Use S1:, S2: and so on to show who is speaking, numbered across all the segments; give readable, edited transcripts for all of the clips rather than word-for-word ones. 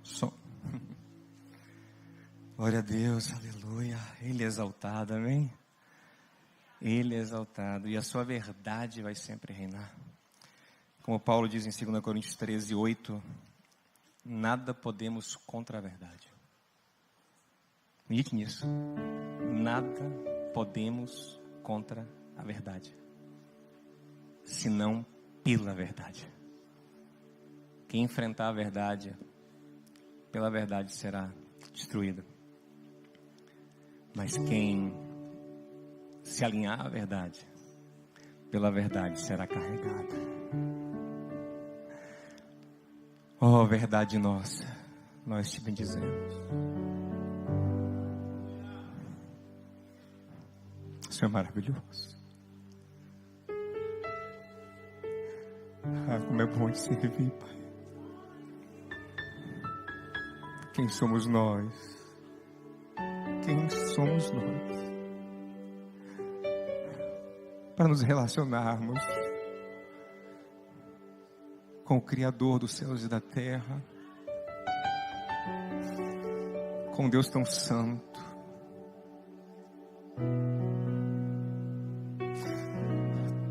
S1: Som. Glória a Deus, aleluia. Ele é exaltado, amém? Ele é exaltado e a sua verdade vai sempre reinar. Como Paulo diz em 2 Coríntios 13:8, nada podemos contra a verdade. Medite nisso. Nada podemos contra a verdade, senão pela verdade. Quem enfrentar a verdade, pela verdade será destruído. Mas quem se alinhar à verdade, pela verdade será carregado. Oh, verdade nossa, nós te bendizemos. O Senhor é maravilhoso. Ah, como é bom te servir, Pai. Quem somos nós? Quem somos nós? Para nos relacionarmos com o Criador dos céus e da terra, com Deus tão santo,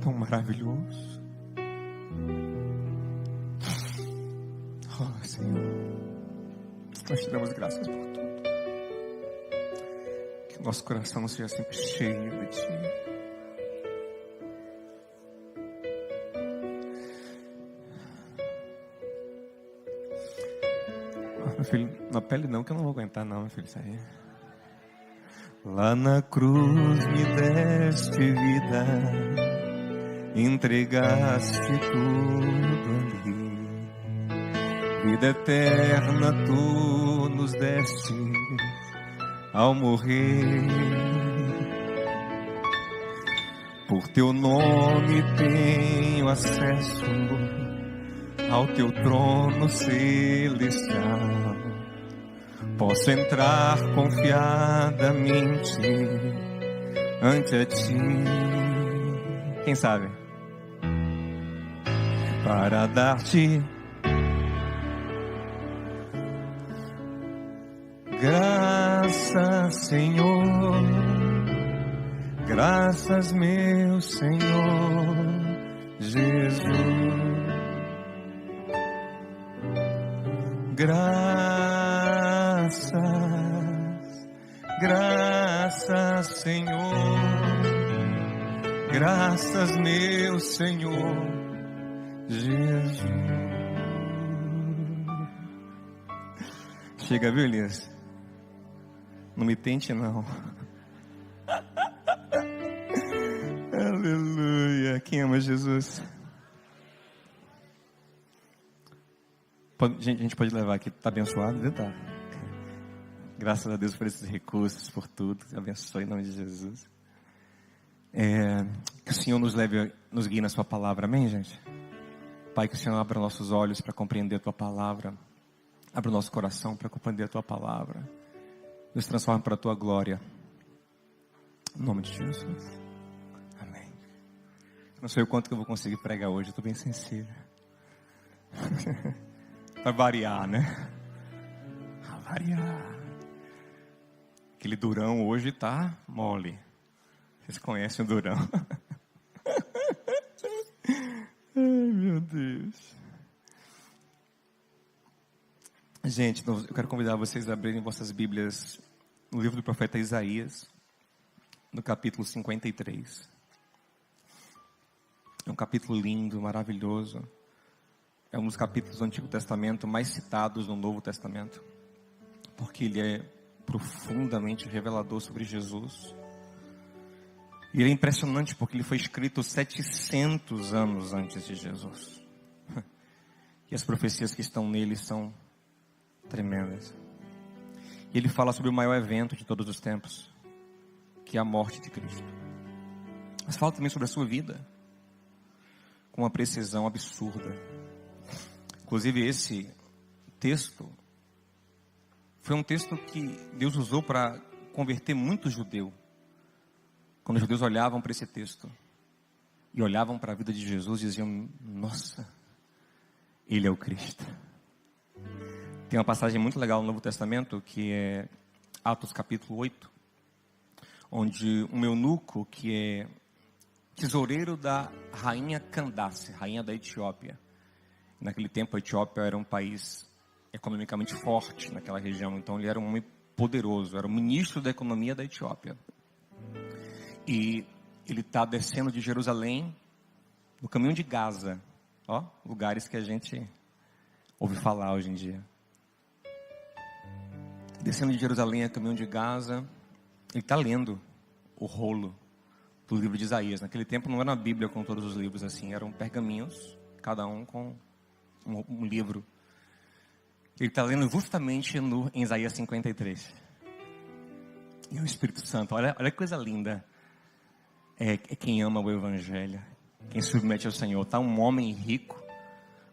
S1: tão maravilhoso. Oh, Senhor, nós te damos graças por tudo. Que o nosso coração seja sempre cheio de Ti. Meu filho, na pele não, que eu não vou aguentar não, meu filho, isso aí. Lá na cruz me deste vida, entregaste tudo ali. Vida eterna tu nos deste ao morrer. Por teu nome tenho acesso ao teu trono celestial. Posso entrar confiadamente ante a ti. Quem sabe? Para dar-te graças, Senhor. Graças, meu Senhor Jesus. Graças, Senhor. Graças, meu Senhor Jesus. Chega, viu, Elias? Não me tente, não. Aleluia. Quem ama Jesus? Gente, a gente pode levar aqui. Está abençoado? Viu? Tá. Graças a Deus por esses recursos, por tudo. Abençoe em nome de Jesus. Que o Senhor nos leve, nos guie na sua palavra. Amém, gente? Pai, que o Senhor abra nossos olhos para compreender a tua palavra. Abra o nosso coração para compreender a tua palavra. Nos transforme para a tua glória. Em nome de Jesus. Amém. Não sei o quanto que eu vou conseguir pregar hoje. Eu estou bem sensível. Para variar, né? Para variar. Aquele Durão hoje tá mole. Vocês conhecem o Durão? Ai, meu Deus. Gente, eu quero convidar vocês a abrirem vossas Bíblias no livro do profeta Isaías, no capítulo 53. É um capítulo lindo, maravilhoso. É um dos capítulos do Antigo Testamento mais citados no Novo Testamento, porque ele é profundamente revelador sobre Jesus. E ele é impressionante porque ele foi escrito 700 anos antes de Jesus. E as profecias que estão nele são tremendas. E ele fala sobre o maior evento de todos os tempos, que é a morte de Cristo. Mas fala também sobre a sua vida, com uma precisão absurda. Inclusive esse texto foi um texto que Deus usou para converter muito judeu. Quando os judeus olhavam para esse texto e olhavam para a vida de Jesus, diziam: nossa, ele é o Cristo. Tem uma passagem muito legal no Novo Testamento, que é Atos capítulo 8, onde um eunuco, que é tesoureiro da rainha Candace, rainha da Etiópia. Naquele tempo a Etiópia era um país economicamente forte naquela região, então ele era um homem poderoso, era o ministro da economia da Etiópia. E ele está descendo de Jerusalém no caminho de Gaza, ó, lugares que a gente ouve falar hoje em dia. Descendo de Jerusalém a caminho de Gaza, ele está lendo o rolo do livro de Isaías. Naquele tempo não era uma Bíblia com todos os livros assim, eram pergaminhos, cada um com um livro. Ele está lendo justamente em Isaías 53. E o Espírito Santo, olha que coisa linda. É quem ama o Evangelho, quem se submete ao Senhor. Está um homem rico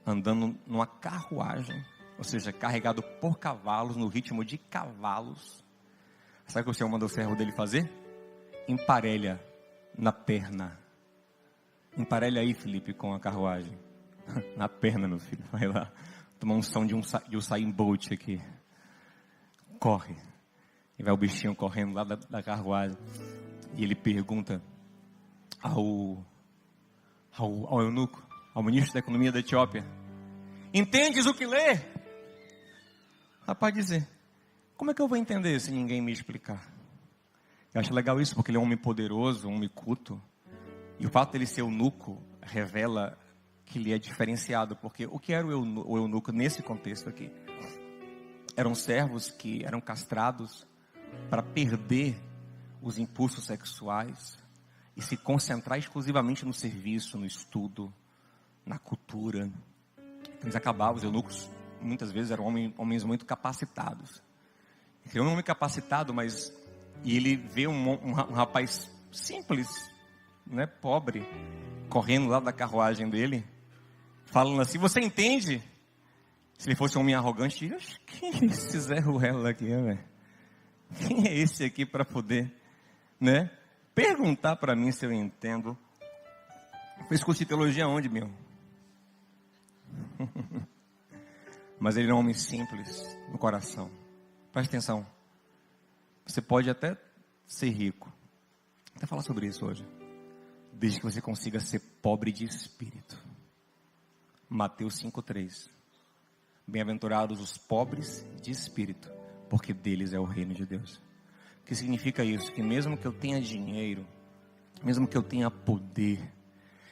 S1: andando numa carruagem, ou seja, carregado por cavalos, no ritmo de cavalos. Sabe o que o Senhor mandou o servo dele fazer? Emparelha na perna. Emparelha aí, Felipe, com a carruagem. Na perna, meu filho. Vai lá. Tomar um som de um Usain Bolt aqui. Corre. E vai o bichinho correndo lá da carruagem. E ele pergunta ao eunuco, ao ministro da economia da Etiópia: entendes o que lê? Rapaz, dizer, como é que eu vou entender se ninguém me explicar? Eu acho legal isso, porque ele é um homem poderoso, um homem culto. E o fato dele ser eunuco revela que ele é diferenciado, porque o que era o eunuco nesse contexto aqui? Eram servos que eram castrados para perder os impulsos sexuais e se concentrar exclusivamente no serviço, no estudo, na cultura. Eles acabavam, os eunucos muitas vezes eram homens muito capacitados. Ele é um homem capacitado, mas e ele vê um rapaz simples, né, pobre, correndo lá da carruagem dele, falando assim: você entende? Se ele fosse um homem arrogante, diria: quem é esse Zé Ruela aqui, velho? Quem é esse aqui para poder, né, perguntar para mim se eu entendo? Fez curso de teologia onde, meu? Mas ele é um homem simples no coração. Preste atenção. Você pode até ser rico. Vou até falar sobre isso hoje. Desde que você consiga ser pobre de espírito. Mateus 5,3. Bem-aventurados os pobres de espírito, porque deles é o reino de Deus. O que significa isso? Que mesmo que eu tenha dinheiro, mesmo que eu tenha poder,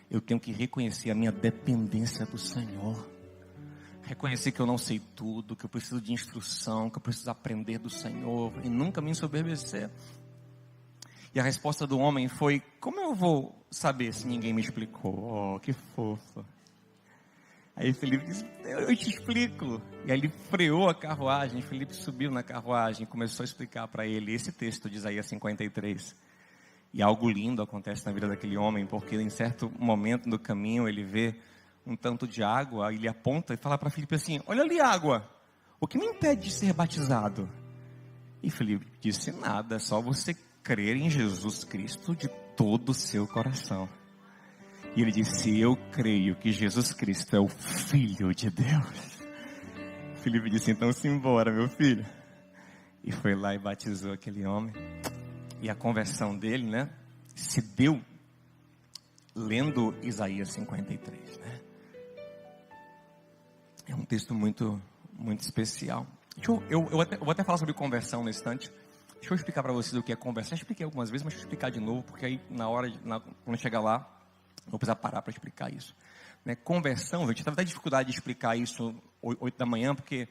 S1: eu tenho que reconhecer a minha dependência do Senhor. Reconhecer que eu não sei tudo, que eu preciso de instrução, que eu preciso aprender do Senhor e nunca me ensoberbecer. E a resposta do homem foi: como eu vou saber se ninguém me explicou? Oh, que fofo. Aí Felipe disse: eu te explico. E aí ele freou a carruagem, Felipe subiu na carruagem e começou a explicar para ele esse texto de Isaías 53. E algo lindo acontece na vida daquele homem, porque em certo momento do caminho ele vê um tanto de água, ele aponta e fala para Felipe assim: olha ali a água, o que me impede de ser batizado? E Felipe disse: nada, é só você crer em Jesus Cristo de todo o seu coração. E ele disse: eu creio que Jesus Cristo é o Filho de Deus. Felipe disse: então simbora, meu filho. E foi lá e batizou aquele homem. E a conversão dele, né, se deu lendo Isaías 53, né? É um texto muito, muito especial. Eu vou até falar sobre conversão nesse instante. Deixa eu explicar para vocês o que é conversão. Eu expliquei algumas vezes, mas deixa eu explicar de novo, porque aí quando chegar lá, eu vou precisar parar para explicar isso. Né? Conversão, gente, eu estava até dificuldade de explicar isso 8 da manhã, porque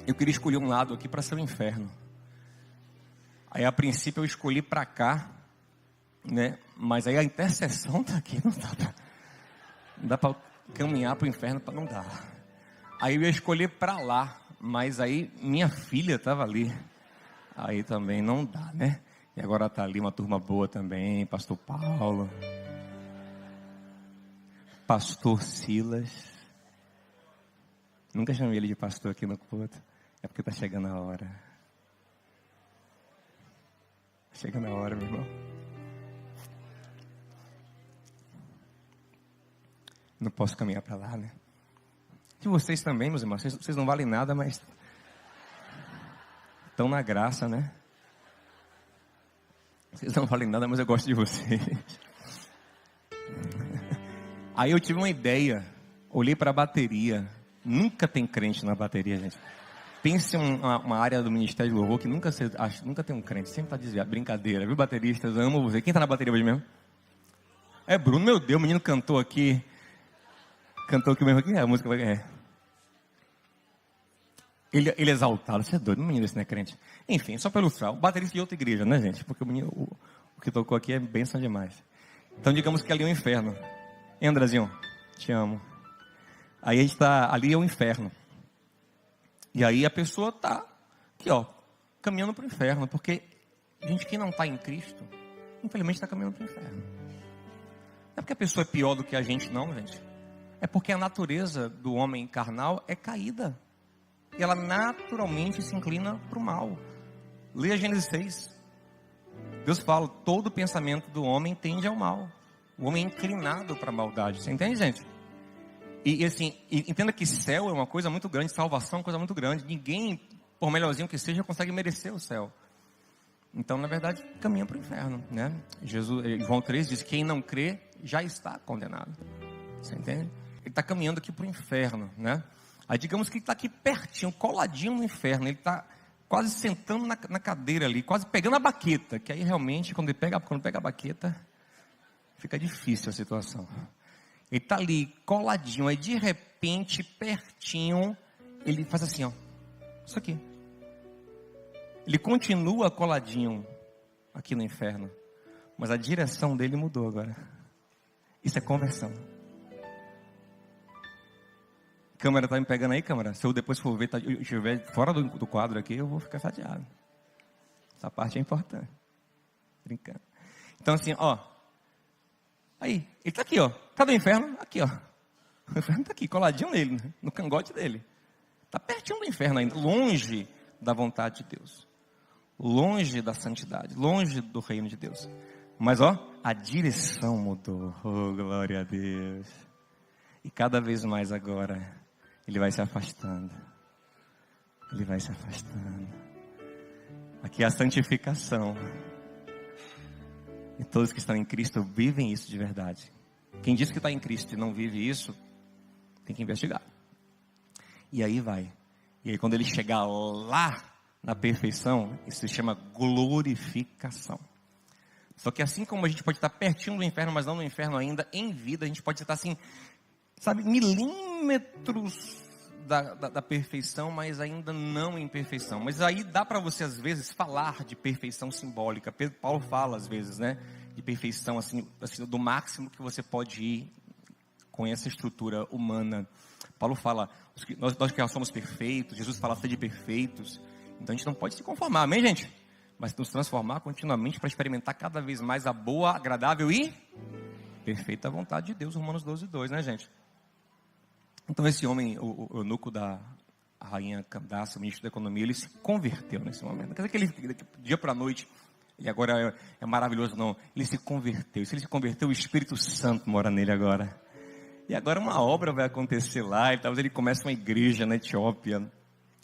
S1: eu queria escolher um lado aqui para ser o inferno. Aí a princípio eu escolhi para cá, né? Mas aí a intercessão está aqui, não dá para caminhar para o inferno, não dá. Aí eu ia escolher para lá, mas aí minha filha estava ali. Aí também não dá, né? E agora está ali uma turma boa também, pastor Paulo, pastor Silas. Nunca chamei ele de pastor aqui no culto. É porque está chegando a hora. Chegando a hora, meu irmão. Não posso caminhar para lá, né? De vocês também, meus irmãos. Vocês não valem nada, mas estão na graça, né? Vocês não valem nada, mas eu gosto de vocês. Aí eu tive uma ideia. Olhei para a bateria. Nunca tem crente na bateria, gente. Pense uma área do Ministério de Louvor que nunca tem um crente. Sempre está desviado. Brincadeira, viu, bateristas? Amo você. Quem está na bateria hoje mesmo? É Bruno, meu Deus. O menino cantou aqui. Cantou aqui mesmo. Aqui a música vai ganhar. Ele é exaltado. Você é doido. O menino esse não é crente. Enfim, só para ilustrar. O baterista de outra igreja, né, gente? Porque o que tocou aqui é bênção demais. Então, digamos que ali é o inferno. Hein, Andrezinho? Te amo. Aí a gente está... Ali é o inferno. E aí a pessoa está aqui, ó, caminhando para o inferno. Porque, gente, quem não está em Cristo, infelizmente está caminhando para o inferno. Não é porque a pessoa é pior do que a gente, não, gente. É porque a natureza do homem carnal é caída. E ela naturalmente se inclina para o mal. Leia Gênesis 6. Deus fala, todo pensamento do homem tende ao mal. O homem é inclinado para a maldade. Você entende, gente? E assim, entenda que céu é uma coisa muito grande, salvação é uma coisa muito grande. Ninguém, por melhorzinho que seja, consegue merecer o céu. Então, na verdade, caminha para o inferno, né? João 3 diz, quem não crê, já está condenado. Você entende? Ele está caminhando aqui para o inferno, né? Aí digamos que ele está aqui pertinho, coladinho no inferno. Ele está quase sentando na cadeira ali, quase pegando a baqueta. Que aí realmente, quando pega a baqueta, fica difícil a situação. Ele está ali, coladinho, aí de repente, pertinho, ele faz assim, ó. Isso aqui. Ele continua coladinho aqui no inferno. Mas a direção dele mudou agora. Isso é conversão. Câmera tá me pegando aí, câmera? Se eu depois for ver, estiver fora do quadro aqui, eu vou ficar chateado. Essa parte é importante. Brincando. Então assim, ó. Aí, ele tá aqui, ó. Tá do inferno? Aqui, ó. O inferno tá aqui, coladinho nele, né? No cangote dele. Tá pertinho do inferno ainda, longe da vontade de Deus. Longe da santidade, longe do reino de Deus. Mas, ó, a direção mudou. Oh, glória a Deus. E cada vez mais agora, ele vai se afastando. Ele vai se afastando. Aqui é a santificação. E todos que estão em Cristo vivem isso de verdade. Quem diz que está em Cristo e não vive isso, tem que investigar. E aí vai. E aí quando ele chegar lá na perfeição, isso se chama glorificação. Só que assim como a gente pode estar pertinho do inferno, mas não no inferno ainda, em vida, a gente pode estar assim, sabe, milímetros da perfeição, mas ainda não em perfeição. Mas aí dá para você às vezes falar de perfeição simbólica. Paulo fala às vezes, né, de perfeição assim do máximo que você pode ir com essa estrutura humana. Paulo fala, nós que já somos perfeitos, Jesus fala de perfeitos. Então a gente não pode se conformar, amém, gente? Mas nos transformar continuamente para experimentar cada vez mais a boa, agradável e perfeita vontade de Deus. Romanos 12:2, né, gente? Então esse homem, o eunuco da rainha Candace, o ministro da economia, ele se converteu nesse momento. Quer dizer que ele, dia para a noite, e agora é maravilhoso, não. Ele se converteu. Se ele se converteu, o Espírito Santo mora nele agora. E agora uma obra vai acontecer lá, e talvez ele comece uma igreja na Etiópia.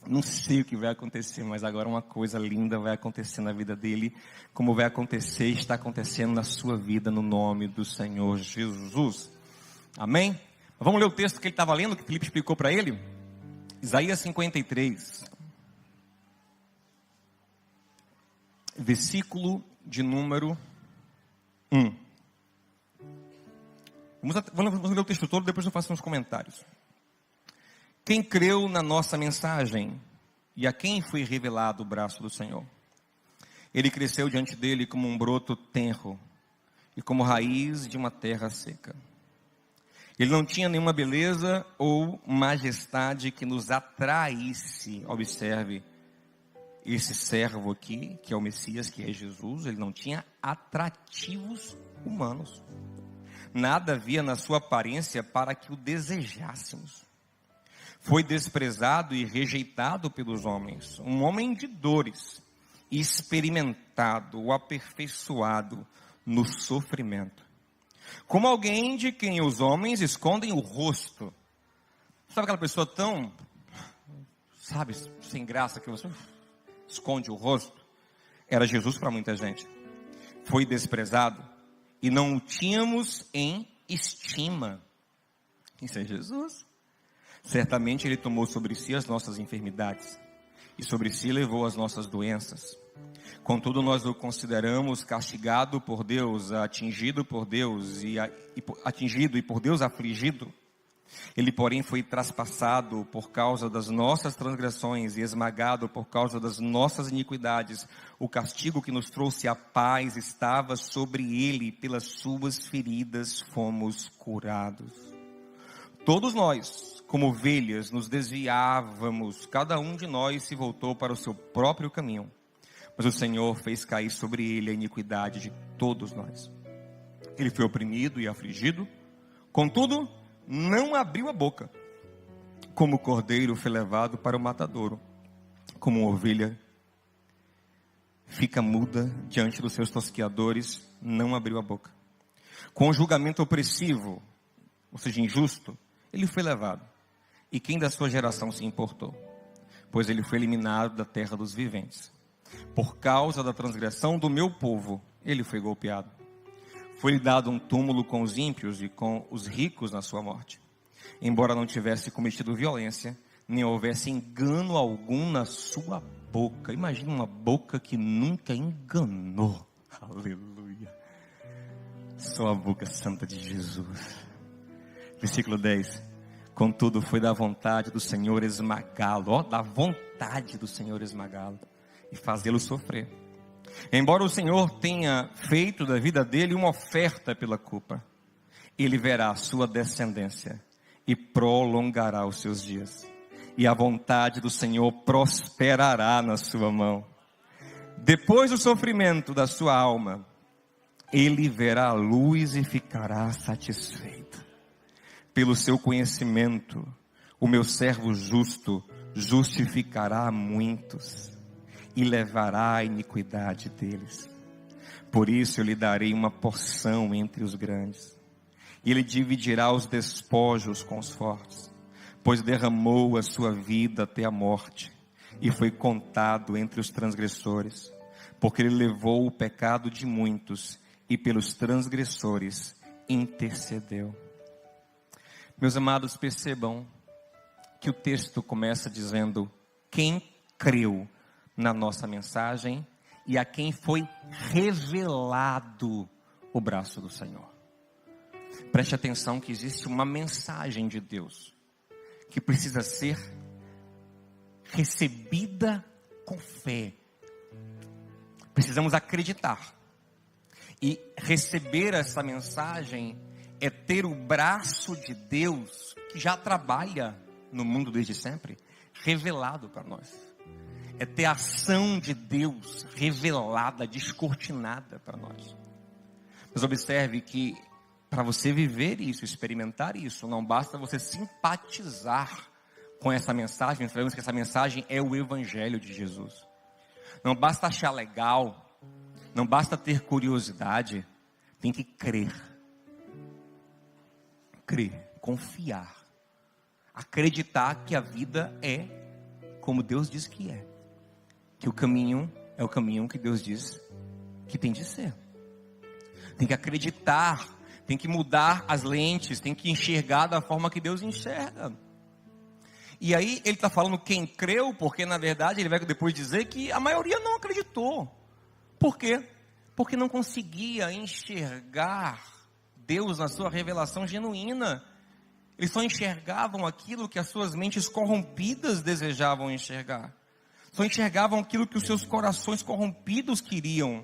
S1: Não sei o que vai acontecer, mas agora uma coisa linda vai acontecer na vida dele, como vai acontecer, está acontecendo na sua vida, no nome do Senhor Jesus. Amém? Vamos ler o texto que ele estava lendo, que Filipe explicou para ele? Isaías 53. Versículo de número 1. Vamos ler o texto todo, depois eu faço uns comentários. Quem creu na nossa mensagem e a quem foi revelado o braço do Senhor? Ele cresceu diante dele como um broto tenro e como raiz de uma terra seca. Ele não tinha nenhuma beleza ou majestade que nos atraísse. Observe, esse servo aqui, que é o Messias, que é Jesus, ele não tinha atrativos humanos. Nada havia na sua aparência para que o desejássemos. Foi desprezado e rejeitado pelos homens, um homem de dores, experimentado, aperfeiçoado no sofrimento. Como alguém de quem os homens escondem o rosto. Sabe aquela pessoa tão, sabe, sem graça, que você esconde o rosto? Era Jesus para muita gente. Foi desprezado e não o tínhamos em estima. Isso é Jesus. Certamente Ele tomou sobre si as nossas enfermidades e sobre si levou as nossas doenças. Contudo, nós o consideramos castigado por Deus, atingido por Deus atingido e por Deus afligido. Ele, porém, foi traspassado por causa das nossas transgressões e esmagado por causa das nossas iniquidades. O castigo que nos trouxe a paz estava sobre ele, pelas suas feridas fomos curados. Todos nós, como ovelhas, nos desviávamos, cada um de nós se voltou para o seu próprio caminho. Mas o Senhor fez cair sobre ele a iniquidade de todos nós. Ele foi oprimido e afligido, contudo, não abriu a boca. Como o cordeiro foi levado para o matadouro, como uma ovelha fica muda diante dos seus tosqueadores, não abriu a boca. Com o julgamento opressivo, ou seja, injusto, ele foi levado. E quem da sua geração se importou? Pois ele foi eliminado da terra dos viventes. Por causa da transgressão do meu povo, ele foi golpeado. Foi-lhe dado um túmulo com os ímpios e com os ricos na sua morte. Embora não tivesse cometido violência, nem houvesse engano algum na sua boca. Imagina uma boca que nunca enganou. Aleluia. Só a boca santa de Jesus. Versículo 10. Contudo, foi da vontade do Senhor esmagá-lo. Da vontade do Senhor esmagá-lo e fazê-lo sofrer. Embora o Senhor tenha feito da vida dele uma oferta pela culpa, ele verá a sua descendência e prolongará os seus dias. E a vontade do Senhor prosperará na sua mão. Depois do sofrimento da sua alma, ele verá a luz e ficará satisfeito. Pelo seu conhecimento, o meu servo justo justificará a muitos e levará a iniquidade deles. Por isso eu lhe darei uma porção entre os grandes, e ele dividirá os despojos com os fortes, pois derramou a sua vida até a morte, e foi contado entre os transgressores, porque ele levou o pecado de muitos, e pelos transgressores intercedeu. Meus amados, percebam que o texto começa dizendo: quem creu na nossa mensagem e a quem foi revelado o braço do Senhor. Preste atenção que existe uma mensagem de Deus que precisa ser recebida com fé. Precisamos acreditar. E receber essa mensagem é ter o braço de Deus, que já trabalha no mundo desde sempre, revelado para nós. É ter a ação de Deus revelada, descortinada para nós. Mas observe que para você viver isso, experimentar isso, não basta você simpatizar com essa mensagem. Nós sabemos que essa mensagem é o Evangelho de Jesus. Não basta achar legal, não basta ter curiosidade, tem que crer. Crer, confiar, acreditar que a vida é como Deus diz que é. Que o caminho é o caminho que Deus diz que tem de ser. Tem que acreditar, tem que mudar as lentes, tem que enxergar da forma que Deus enxerga. E aí ele está falando quem creu, porque na verdade ele vai depois dizer que a maioria não acreditou. Por quê? Porque não conseguia enxergar Deus na sua revelação genuína. Eles só enxergavam aquilo que as suas mentes corrompidas desejavam enxergar. Só enxergavam aquilo que os seus corações corrompidos queriam.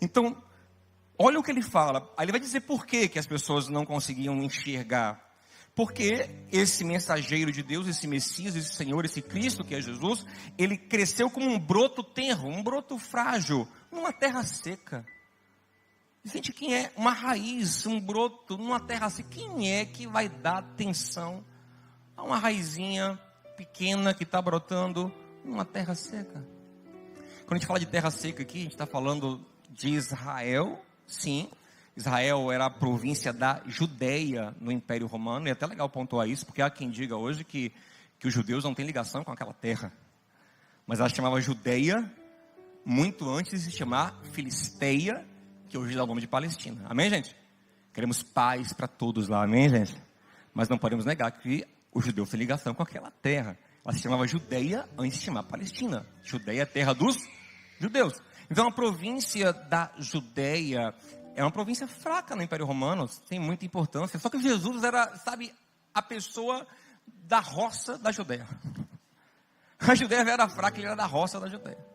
S1: Então, olha o que ele fala. Aí ele vai dizer por que as pessoas não conseguiam enxergar. Porque esse mensageiro de Deus, esse Messias, esse Senhor, esse Cristo que é Jesus, ele cresceu como um broto tenro, um broto frágil, numa terra seca. Gente, quem é uma raiz, um broto numa terra seca? Quem é que vai dar atenção a uma raizinha pequena que está brotando numa terra seca? Quando a gente fala de terra seca aqui, a gente está falando de Israel, sim, Israel era a província da Judéia no Império Romano, e é até legal pontuar isso, porque há quem diga hoje que os judeus não têm ligação com aquela terra. Mas ela se chamava Judéia muito antes de se chamar Filisteia, que hoje dá o nome de Palestina. Amém, gente? Queremos paz para todos lá, amém, gente? Mas não podemos negar que o judeu tem ligação com aquela terra. Ela se chamava Judéia antes de se chamar Palestina. Judéia é a terra dos judeus. Então a província da Judéia é uma província fraca no Império Romano, tem muita importância. Só que Jesus era, sabe, a pessoa da roça da Judéia. A Judéia era fraca, ele era da roça da Judéia.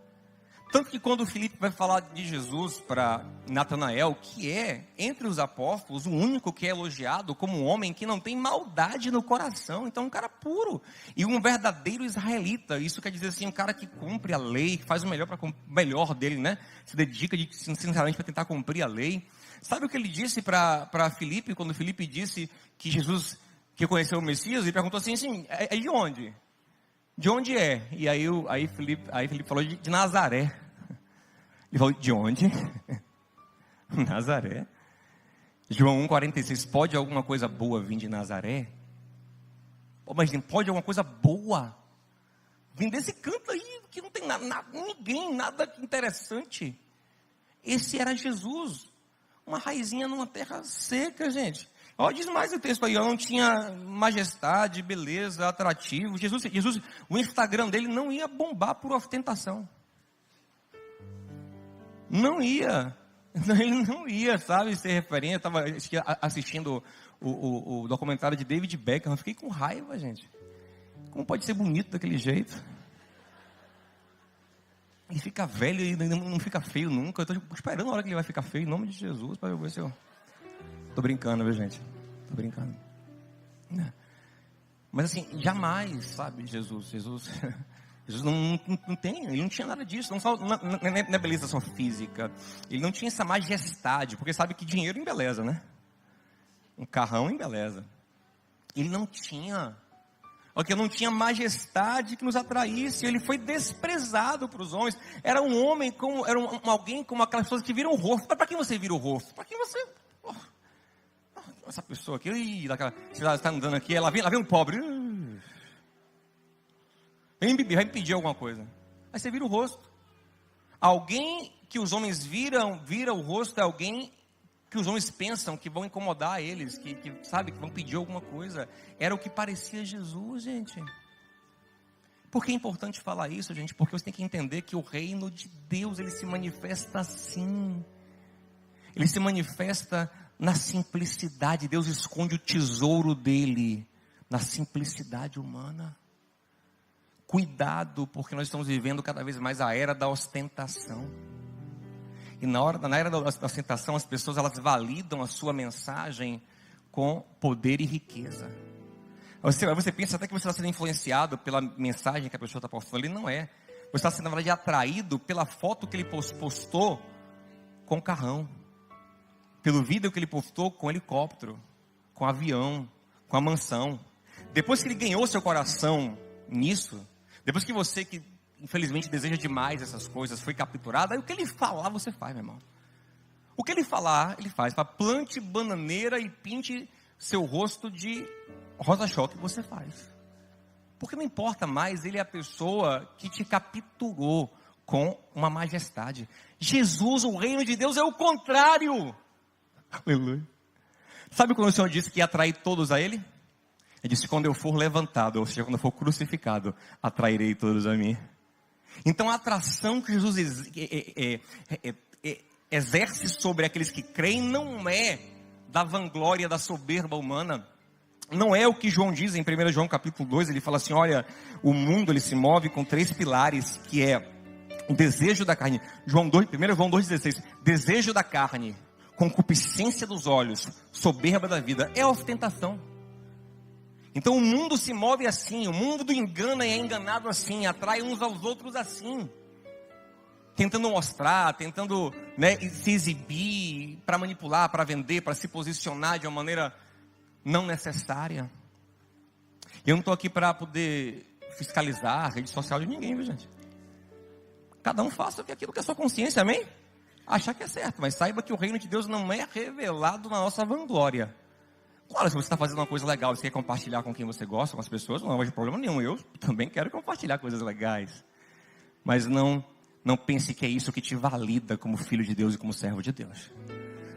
S1: Tanto que quando Filipe vai falar de Jesus para Natanael, que é, entre os apóstolos, o único que é elogiado como um homem que não tem maldade no coração. Então, um cara puro e um verdadeiro israelita. Isso quer dizer assim, um cara que cumpre a lei, que faz o melhor dele, né? Se dedica sinceramente para tentar cumprir a lei. Sabe o que ele disse para Filipe, quando Filipe disse que Jesus, que conheceu o Messias, ele perguntou assim, é de onde? De onde é? E aí Filipe falou de Nazaré. Ele falou, de onde? Nazaré. João 1,46, pode alguma coisa boa vir de Nazaré? Mas pode alguma coisa boa vir desse canto aí, que não tem ninguém, nada interessante. Esse era Jesus, uma raizinha numa terra seca, gente. Olha, diz mais o texto aí, não tinha majestade, beleza, atrativo. Jesus, o Instagram dele não ia bombar por ostentação. Não ia. Ele não ia, sabe, ser referência. Eu estava assistindo o documentário de David Beckham, eu fiquei com raiva, gente. Como pode ser bonito daquele jeito? Ele fica velho e não fica feio nunca. Eu estou esperando a hora que ele vai ficar feio, em nome de Jesus, para eu ver se eu... Tô brincando, viu, gente? Tô brincando. Mas assim, jamais, sabe, Jesus não tem, ele não tinha nada disso, não é beleza só física, ele não tinha essa majestade, porque sabe que dinheiro embeleza, né? Um carrão embeleza. Ele não tinha, porque não tinha majestade que nos atraísse, ele foi desprezado para os homens. Era um homem, alguém como aquelas pessoas que viram o rosto. Mas para quem você vira o rosto? Para quem você... Essa pessoa aqui, você está andando aqui, ela vem um pobre. Vem me pedir alguma coisa. Aí você vira o rosto. Alguém que os homens vira o rosto é alguém que os homens pensam que vão incomodar eles, que sabe, que vão pedir alguma coisa. Era o que parecia Jesus, gente. Por que é importante falar isso, gente? Porque você tem que entender que o reino de Deus, ele se manifesta assim. Ele se manifesta na simplicidade. Deus esconde o tesouro dele na simplicidade humana. Cuidado, porque nós estamos vivendo cada vez mais a era da ostentação. E na era da ostentação, as pessoas elas validam a sua mensagem com poder e riqueza. Você pensa até que você está sendo influenciado pela mensagem que a pessoa está postando. Ele não é. Você está sendo, na verdade, atraído pela foto que ele postou com carrão. Pelo vídeo que ele postou com helicóptero, com avião, com a mansão. Depois que ele ganhou seu coração nisso, depois que você, que infelizmente deseja demais essas coisas, foi capturado, aí o que ele falar, você faz, meu irmão. O que ele falar, ele faz. Plante bananeira e pinte seu rosto de rosa-choque, você faz. Porque não importa mais, ele é a pessoa que te capturou com uma majestade. Jesus, o reino de Deus, é o contrário. Aleluia. Sabe quando o Senhor disse que ia atrair todos a Ele? Ele disse, quando eu for levantado, ou seja, quando eu for crucificado, atrairei todos a mim. Então a atração que Jesus exerce sobre aqueles que creem não é da vanglória, da soberba humana. Não é o que João diz em 1 João capítulo 2, ele fala assim, olha, o mundo ele se move com 3 pilares, que é o desejo da carne. 1 João 2,16, desejo da carne, concupiscência dos olhos, soberba da vida, é a ostentação. Então o mundo se move assim, o mundo do engano é enganado assim, atrai uns aos outros assim, tentando mostrar, tentando, né, se exibir, para manipular, para vender, para se posicionar de uma maneira não necessária. Eu não estou aqui para poder fiscalizar a rede social de ninguém, viu, gente? Cada um faça aquilo que é a sua consciência, amém? achar que é certo, mas saiba que o reino de Deus não é revelado na nossa vanglória. Claro, se você está fazendo uma coisa legal, você quer compartilhar com quem você gosta, com as pessoas, não há problema nenhum. Eu também quero compartilhar coisas legais. Mas não pense que é isso que te valida como filho de Deus e como servo de Deus.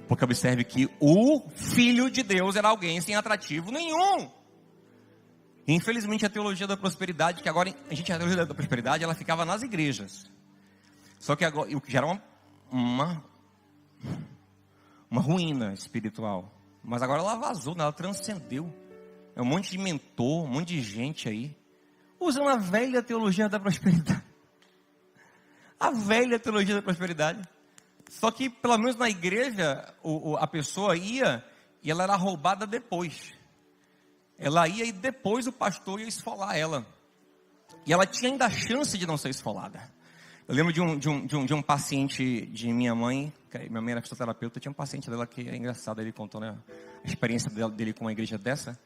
S1: Porque observe que o filho de Deus era alguém sem atrativo nenhum. Infelizmente a teologia da prosperidade, que agora a teologia da prosperidade, ela ficava nas igrejas. Só que agora, o que gera uma ruína espiritual. Mas agora ela vazou, ela transcendeu. É um monte de mentor, um monte de gente aí, usando a velha teologia da prosperidade. A velha teologia da prosperidade. Só que, pelo menos na igreja, a pessoa ia e ela era roubada depois. Ela ia e depois o pastor ia esfolar ela. E ela tinha ainda a chance de não ser esfolada. Eu lembro de um paciente de minha mãe, que minha mãe era fisioterapeuta, tinha um paciente dela que é engraçado, ele contou, né, a experiência dele com uma igreja dessa,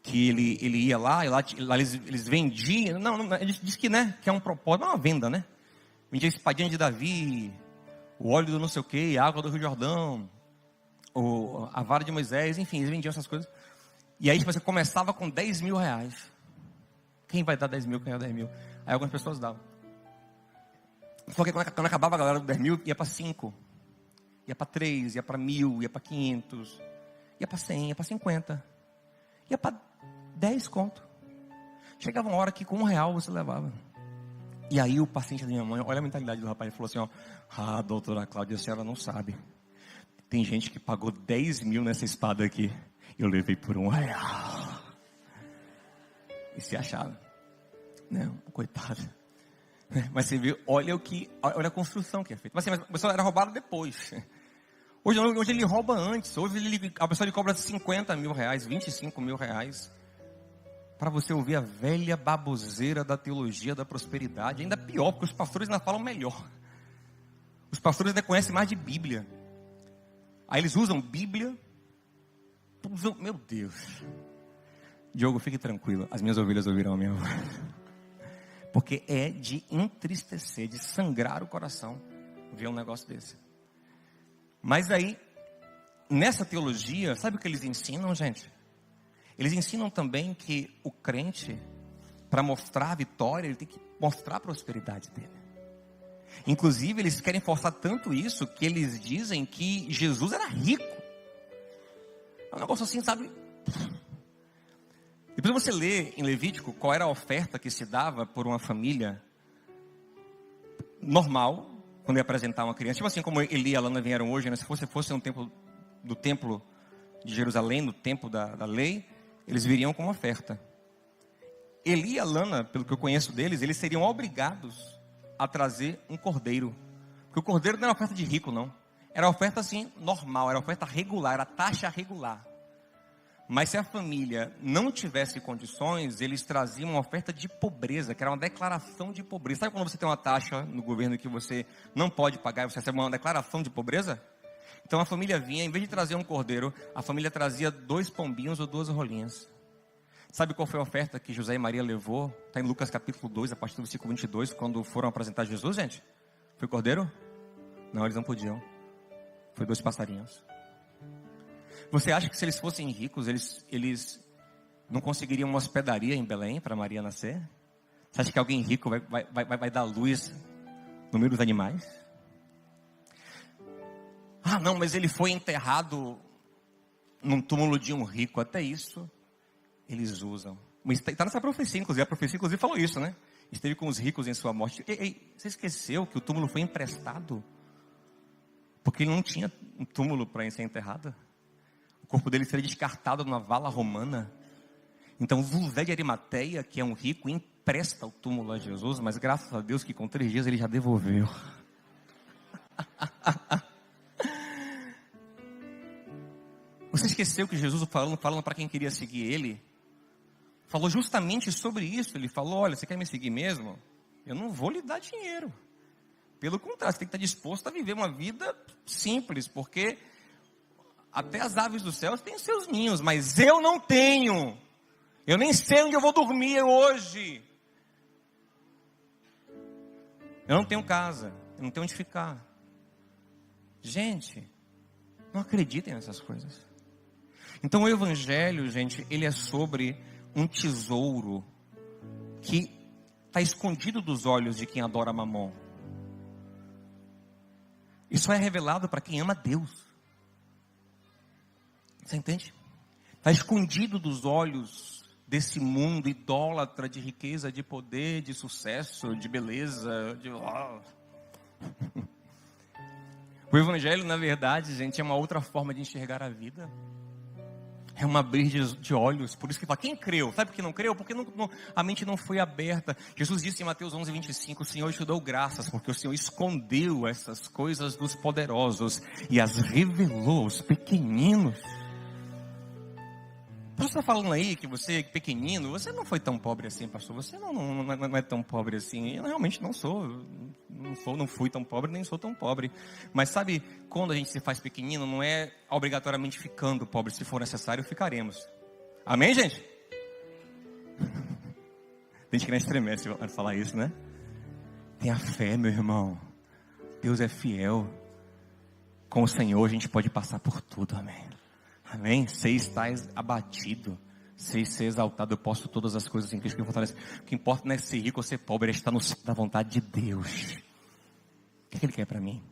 S1: que ele ia lá eles vendiam, ele disse que, né, que é um propósito, é uma venda, né? Vendia a espadinha de Davi, o óleo do não sei o que, a água do Rio Jordão, a vara de Moisés, enfim, eles vendiam essas coisas. E aí você começava com 10 mil reais. Quem vai dar 10 mil, quem vai dar 10 mil? Aí algumas pessoas davam. Só que quando acabava a galera do 10 mil, ia para 5. Ia para 3, ia para 1.000, ia para 500. Ia para 100, ia para 50. Ia para 10 conto. Chegava uma hora que com R$1 você levava. E aí o paciente da minha mãe, olha a mentalidade do rapaz, ele falou assim, ó, doutora Cláudia, a senhora não sabe. Tem gente que pagou 10 mil nessa espada aqui. Eu levei por R$1. E se achava. Né? Coitado. Mas você vê, olha a construção que é feita. Mas a pessoa era roubada depois. Hoje ele rouba antes. Hoje a pessoa lhe cobra 50 mil reais, 25 mil reais. Para você ouvir a velha baboseira da teologia da prosperidade. Ainda pior, porque os pastores ainda falam melhor. Os pastores ainda conhecem mais de Bíblia. Aí eles usam Bíblia. Meu Deus. Diogo, fique tranquilo. As minhas ovelhas ouvirão a minha voz. Porque é de entristecer, de sangrar o coração ver um negócio desse. Mas aí, nessa teologia, sabe o que eles ensinam, gente? Eles ensinam também que o crente, para mostrar a vitória, ele tem que mostrar a prosperidade dele. Inclusive, eles querem forçar tanto isso, que eles dizem que Jesus era rico. É um negócio assim, sabe? Depois você lê em Levítico qual era a oferta que se dava por uma família normal, quando ia apresentar uma criança. Tipo assim, como Eli e Alana vieram hoje, né? Se fosse um templo do templo de Jerusalém, no tempo da lei, eles viriam com uma oferta. Eli e Alana, pelo que eu conheço deles, eles seriam obrigados a trazer um cordeiro. Porque o cordeiro não era oferta de rico, não. Era oferta assim, normal, era oferta regular, era taxa regular. Mas se a família não tivesse condições, eles traziam uma oferta de pobreza, que era uma declaração de pobreza. Sabe quando você tem uma taxa no governo que você não pode pagar e você recebe uma declaração de pobreza? Então a família vinha, em vez de trazer um cordeiro, a família trazia 2 pombinhos ou 2 rolinhas. Sabe qual foi a oferta que José e Maria levou? Está em Lucas capítulo 2, a partir do versículo 22, quando foram apresentar Jesus, gente? Foi cordeiro? Não, eles não podiam. Foi 2 passarinhos. Você acha que se eles fossem ricos, eles não conseguiriam uma hospedaria em Belém para Maria nascer? Você acha que alguém rico vai dar luz no meio dos animais? Ah, não, mas ele foi enterrado num túmulo de um rico. Até isso, eles usam. Está nessa profecia, inclusive. A profecia, inclusive, falou isso, né? Esteve com os ricos em sua morte. Você esqueceu que o túmulo foi emprestado? Porque ele não tinha um túmulo para ser enterrado. O corpo dele seria descartado numa vala romana. Então, José de Arimateia, que é um rico, empresta o túmulo a Jesus, mas graças a Deus que com 3 dias ele já devolveu. Você esqueceu que Jesus, falando para quem queria seguir ele, falou justamente sobre isso. Ele falou, olha, você quer me seguir mesmo? Eu não vou lhe dar dinheiro. Pelo contrário, você tem que estar disposto a viver uma vida simples, porque até as aves dos céus têm seus ninhos, mas eu não tenho. Eu nem sei onde eu vou dormir hoje. Eu não tenho casa, eu não tenho onde ficar. Gente, não acreditem nessas coisas. Então o evangelho, gente, ele é sobre um tesouro que está escondido dos olhos de quem adora Mamon. Isso é revelado para quem ama Deus. Você entende? Está escondido dos olhos desse mundo idólatra de riqueza, de poder, de sucesso, de beleza, de... O evangelho, na verdade, gente, é uma outra forma de enxergar a vida. É um abrir de olhos. Por isso que fala, quem creu? Sabe por que não creu? Porque a mente não foi aberta. Jesus disse em Mateus 11:25, o Senhor te deu graças, porque o Senhor escondeu essas coisas dos poderosos e as revelou aos pequeninos. Você está falando aí que você, pequenino, você não foi tão pobre assim, pastor. Você não é tão pobre assim. Eu realmente não sou. Não fui tão pobre, nem sou tão pobre. Mas sabe, quando a gente se faz pequenino, não é obrigatoriamente ficando pobre. Se for necessário, ficaremos. Amém, gente? Tem gente que não estremece ao falar isso, né? Tenha fé, meu irmão. Deus é fiel. Com o Senhor a gente pode passar por tudo, amém. Amém? Sei estar abatido, sei ser exaltado, eu posso todas as coisas em Cristo que me fortalece. O que importa não é ser rico ou ser pobre, é estar no centro da vontade de Deus. O que Ele quer para mim?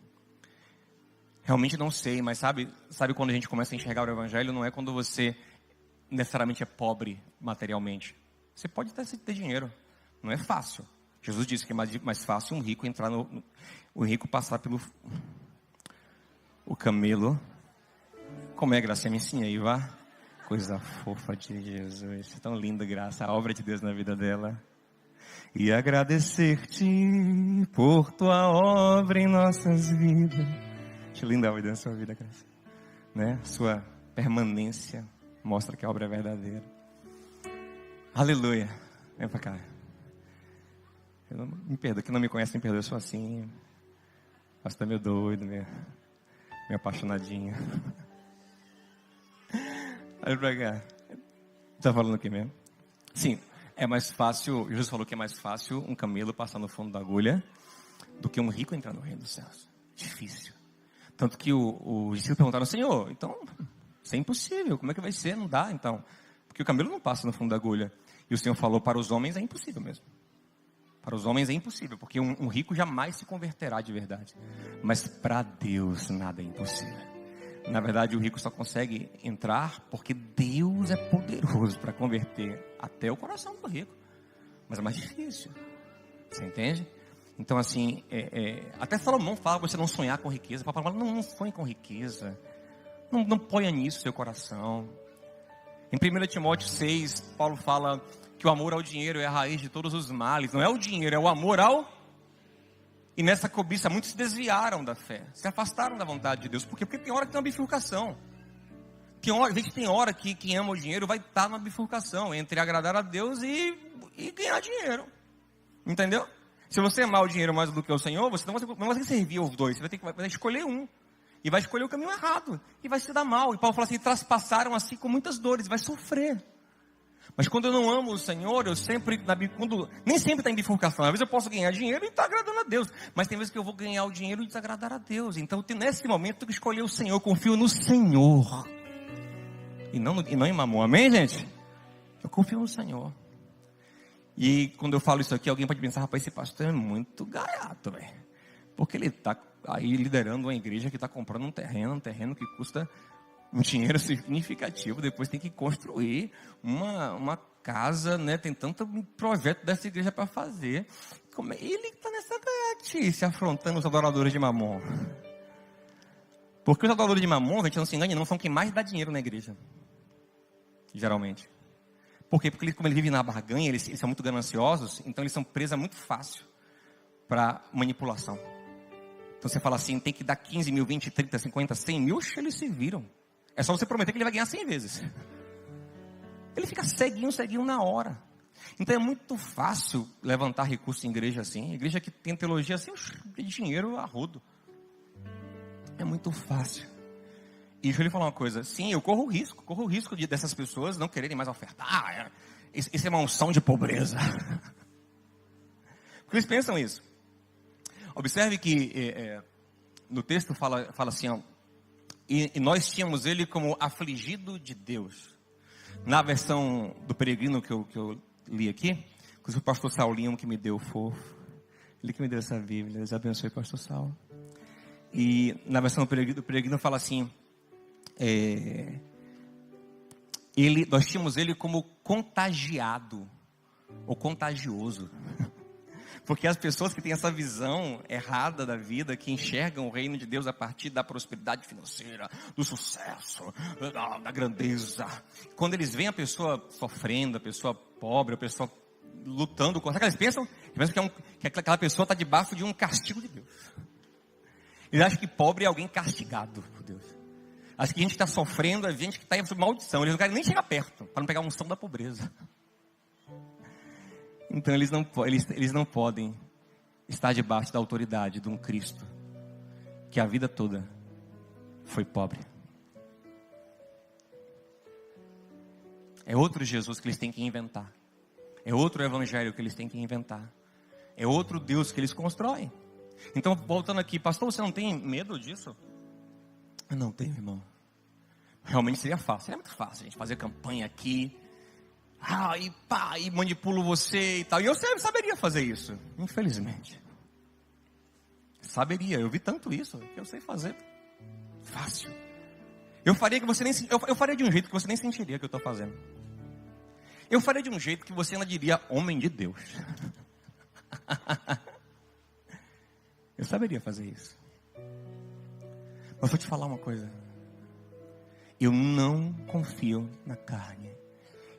S1: Realmente não sei, mas sabe quando a gente começa a enxergar o evangelho, não é quando você necessariamente é pobre materialmente. Você pode até ter dinheiro, não é fácil. Jesus disse que é mais fácil um rico entrar o rico passar pelo o camelo. Como é, Graça? Me ensina aí, vá. Coisa fofa de Jesus. Tão linda, Graça. A obra de Deus na vida dela. E agradecer-te por tua obra em nossas vidas. Que linda a obra da sua vida, Graça. Né? Sua permanência mostra que a obra é verdadeira. Aleluia. Vem pra cá. Me perdoa, quem não me conhece, me perdoa. Eu sou assim. Mas tá meio doido, meio apaixonadinho. Olha pra cá. Tá falando o que mesmo? Sim, é mais fácil, Jesus falou que é mais fácil um camelo passar no fundo da agulha do que um rico entrar no reino dos céus. Difícil. Tanto que os discípulos perguntaram, Senhor, então, isso é impossível, como é que vai ser? Não dá, então. Porque o camelo não passa no fundo da agulha. E o Senhor falou, para os homens é impossível mesmo. Para os homens é impossível, porque um rico jamais se converterá de verdade. Mas para Deus nada é impossível. Na verdade, o rico só consegue entrar porque Deus é poderoso para converter até o coração do rico. Mas é mais difícil. Você entende? Então, assim, até Salomão fala você não sonhar com riqueza. Papai fala, não sonhe com riqueza. Não ponha nisso seu coração. Em 1 Timóteo 6, Paulo fala que o amor ao dinheiro é a raiz de todos os males. Não é o dinheiro, é o amor ao... E nessa cobiça, muitos se desviaram da fé, se afastaram da vontade de Deus. Por quê? Porque tem hora que tem uma bifurcação. Tem hora que quem ama o dinheiro vai estar numa bifurcação entre agradar a Deus e ganhar dinheiro. Entendeu? Se você amar o dinheiro mais do que o Senhor, você não vai conseguir servir aos dois. Você vai escolher um. E vai escolher o caminho errado. E vai se dar mal. E Paulo fala assim, traspassaram assim com muitas dores. Vai sofrer. Mas quando eu não amo o Senhor, nem sempre está em bifurcação. Às vezes eu posso ganhar dinheiro e estar agradando a Deus. Mas tem vezes que eu vou ganhar o dinheiro e desagradar a Deus. Então nesse momento eu tenho que escolher o Senhor. Eu confio no Senhor. E não em Mamon. Amém, gente? Eu confio no Senhor. E quando eu falo isso aqui, alguém pode pensar, rapaz, esse pastor é muito gaiato, velho. Porque ele está aí liderando uma igreja que está comprando um terreno que custa um dinheiro significativo, depois tem que construir uma casa, né? Tem tanto projeto dessa igreja para fazer. Ele está nessa gaiatice, afrontando os adoradores de Mamon. Porque os adoradores de Mamon, a gente não se engane, não são quem mais dá dinheiro na igreja. Geralmente. Por quê? Porque como eles vivem na barganha, eles são muito gananciosos, então eles são presa muito fácil para manipulação. Então você fala assim, tem que dar 15 mil, 20, 30, 50, 100 mil, eles se viram. É só você prometer que ele vai ganhar 100 vezes. Ele fica ceguinho na hora. Então é muito fácil levantar recursos em igreja assim. Igreja que tem teologia assim, de dinheiro a rodo. É muito fácil. E deixa eu lhe falar uma coisa. Sim, eu corro o risco dessas pessoas não quererem mais ofertar. Isso é uma unção de pobreza. Porque eles pensam isso. Observe que no texto fala assim, ó, e nós tínhamos ele como afligido de Deus. Na versão do Peregrino que eu li aqui, inclusive o pastor Saulinho que me deu fofo, ele que me deu essa Bíblia, Deus abençoe o pastor Saulo. E na versão do Peregrino fala assim, nós tínhamos ele como contagiado, ou contagioso. Porque as pessoas que têm essa visão errada da vida, que enxergam o reino de Deus a partir da prosperidade financeira, do sucesso, da grandeza. Quando eles veem a pessoa sofrendo, a pessoa pobre, a pessoa lutando contra, sabe o que eles pensam? Eles pensam que aquela pessoa está debaixo de um castigo de Deus. Eles acham que pobre é alguém castigado por Deus. Acham que a gente está sofrendo, é gente que está sob maldição. Eles não querem nem chegar perto, para não pegar a unção da pobreza. Então eles não podem estar debaixo da autoridade de um Cristo que a vida toda foi pobre. É outro Jesus que eles têm que inventar. É outro evangelho que eles têm que inventar. É outro Deus que eles constroem. Então, voltando aqui, pastor, você não tem medo disso? Eu não tenho, irmão. Realmente seria fácil. Seria muito fácil a gente fazer campanha aqui. E manipulo você e tal. E eu saberia fazer isso. Infelizmente. Saberia. Eu vi tanto isso que eu sei fazer. Fácil. Eu faria que você nem eu faria de um jeito que você nem sentiria que eu estou fazendo. Eu faria de um jeito que você ainda diria homem de Deus. Eu saberia fazer isso. Mas vou te falar uma coisa. Eu não confio na carne.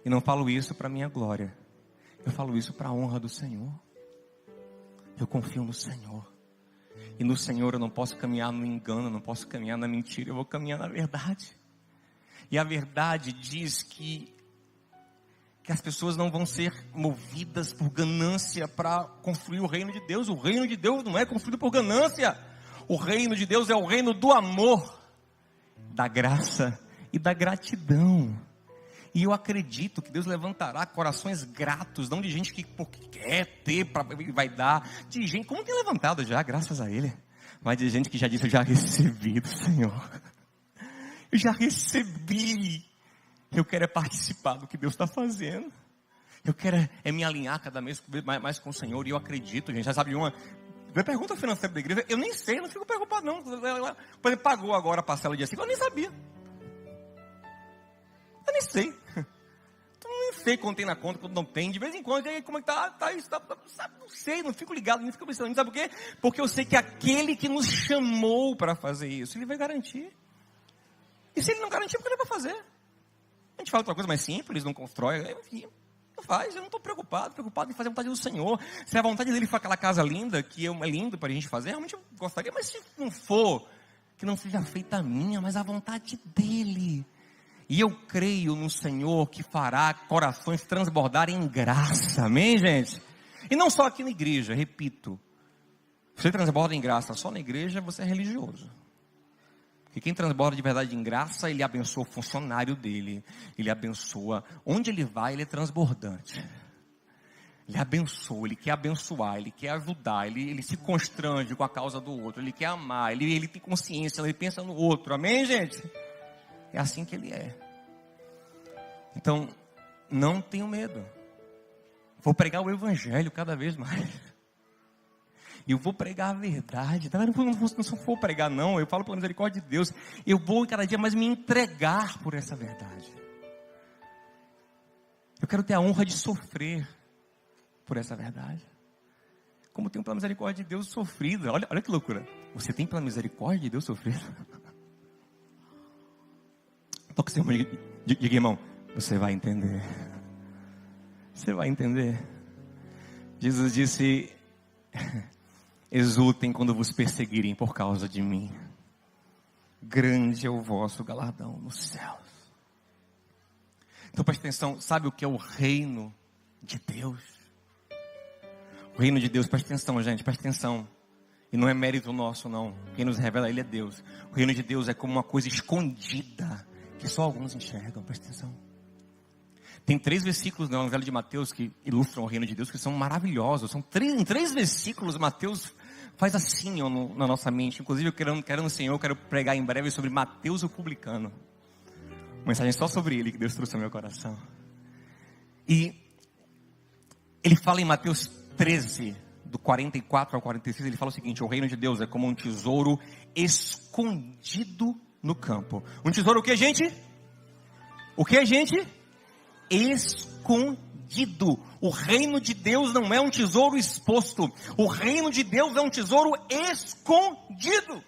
S1: E não falo isso para minha glória. Eu falo isso para a honra do Senhor. Eu confio no Senhor. E no Senhor eu não posso caminhar no engano, eu não posso caminhar na mentira. Eu vou caminhar na verdade. E a verdade diz que as pessoas não vão ser movidas por ganância para construir o reino de Deus. O reino de Deus não é construído por ganância. O reino de Deus é o reino do amor, da graça e da gratidão. E eu acredito que Deus levantará corações gratos, não de gente que quer ter, vai dar, de gente, como tem levantado já, graças a Ele, mas de gente que já disse, eu já recebi do Senhor, eu já recebi, eu quero participar do que Deus está fazendo, eu quero me alinhar cada vez mais com o Senhor, e eu acredito, gente, já sabe de uma pergunta financeira da igreja, eu nem sei, eu não fico preocupado não, por exemplo, pagou agora a parcela dia 5, eu nem sabia. Eu nem sei. Eu nem sei quando tem na conta, quando não tem. De vez em quando, como é que tá isso? Não sei, não fico ligado, não fico pensando. Sabe por quê? Porque eu sei que aquele que nos chamou para fazer isso, Ele vai garantir. E se Ele não garantir, por que Ele vai fazer? A gente fala outra coisa mais simples, não constrói, enfim, não faz. Eu não estou preocupado em fazer a vontade do Senhor. Se a vontade dEle for aquela casa linda, que é lindo para a gente fazer, realmente eu gostaria. Mas se não for, que não seja feita a minha, mas a vontade dEle. E eu creio no Senhor que fará corações transbordarem em graça, amém, gente? E não só aqui na igreja, repito. Você transborda em graça só na igreja, você é religioso. Porque quem transborda de verdade em graça, ele abençoa o funcionário dele. Ele abençoa, onde ele vai, ele é transbordante. Ele abençoa, ele quer abençoar, ele quer ajudar, ele se constrange com a causa do outro, ele quer amar, ele tem consciência, ele pensa no outro, amém, gente? É assim que Ele é. Então, não tenho medo. Vou pregar o Evangelho cada vez mais. E eu vou pregar a verdade. Não vou pregar não, eu falo pela misericórdia de Deus. Eu vou cada dia mais me entregar por essa verdade. Eu quero ter a honra de sofrer por essa verdade. Como tenho pela misericórdia de Deus sofrido. Olha que loucura. Você tem pela misericórdia de Deus sofrido? Toca seu irmão, diga, irmão, você vai entender. Você vai entender. Jesus disse, exultem quando vos perseguirem por causa de mim. Grande é o vosso galardão nos céus. Então preste atenção, sabe o que é o reino de Deus? O reino de Deus, preste atenção, gente, preste atenção. E não é mérito nosso, não. Quem nos revela Ele é Deus. O reino de Deus é como uma coisa escondida, que só alguns enxergam, presta atenção. Tem 3 versículos no Evangelho de Mateus que ilustram o reino de Deus, que são maravilhosos. Em 3 versículos, Mateus faz assim na nossa mente. Inclusive, querendo o Senhor, eu quero pregar em breve sobre Mateus o publicano. Uma mensagem só sobre ele que Deus trouxe ao meu coração. E ele fala em Mateus 13, do 44 ao 46, ele fala o seguinte: o reino de Deus é como um tesouro escondido no campo. Um tesouro o que, gente? O que, gente? Escondido. O reino de Deus não é um tesouro exposto. O reino de Deus é um tesouro escondido.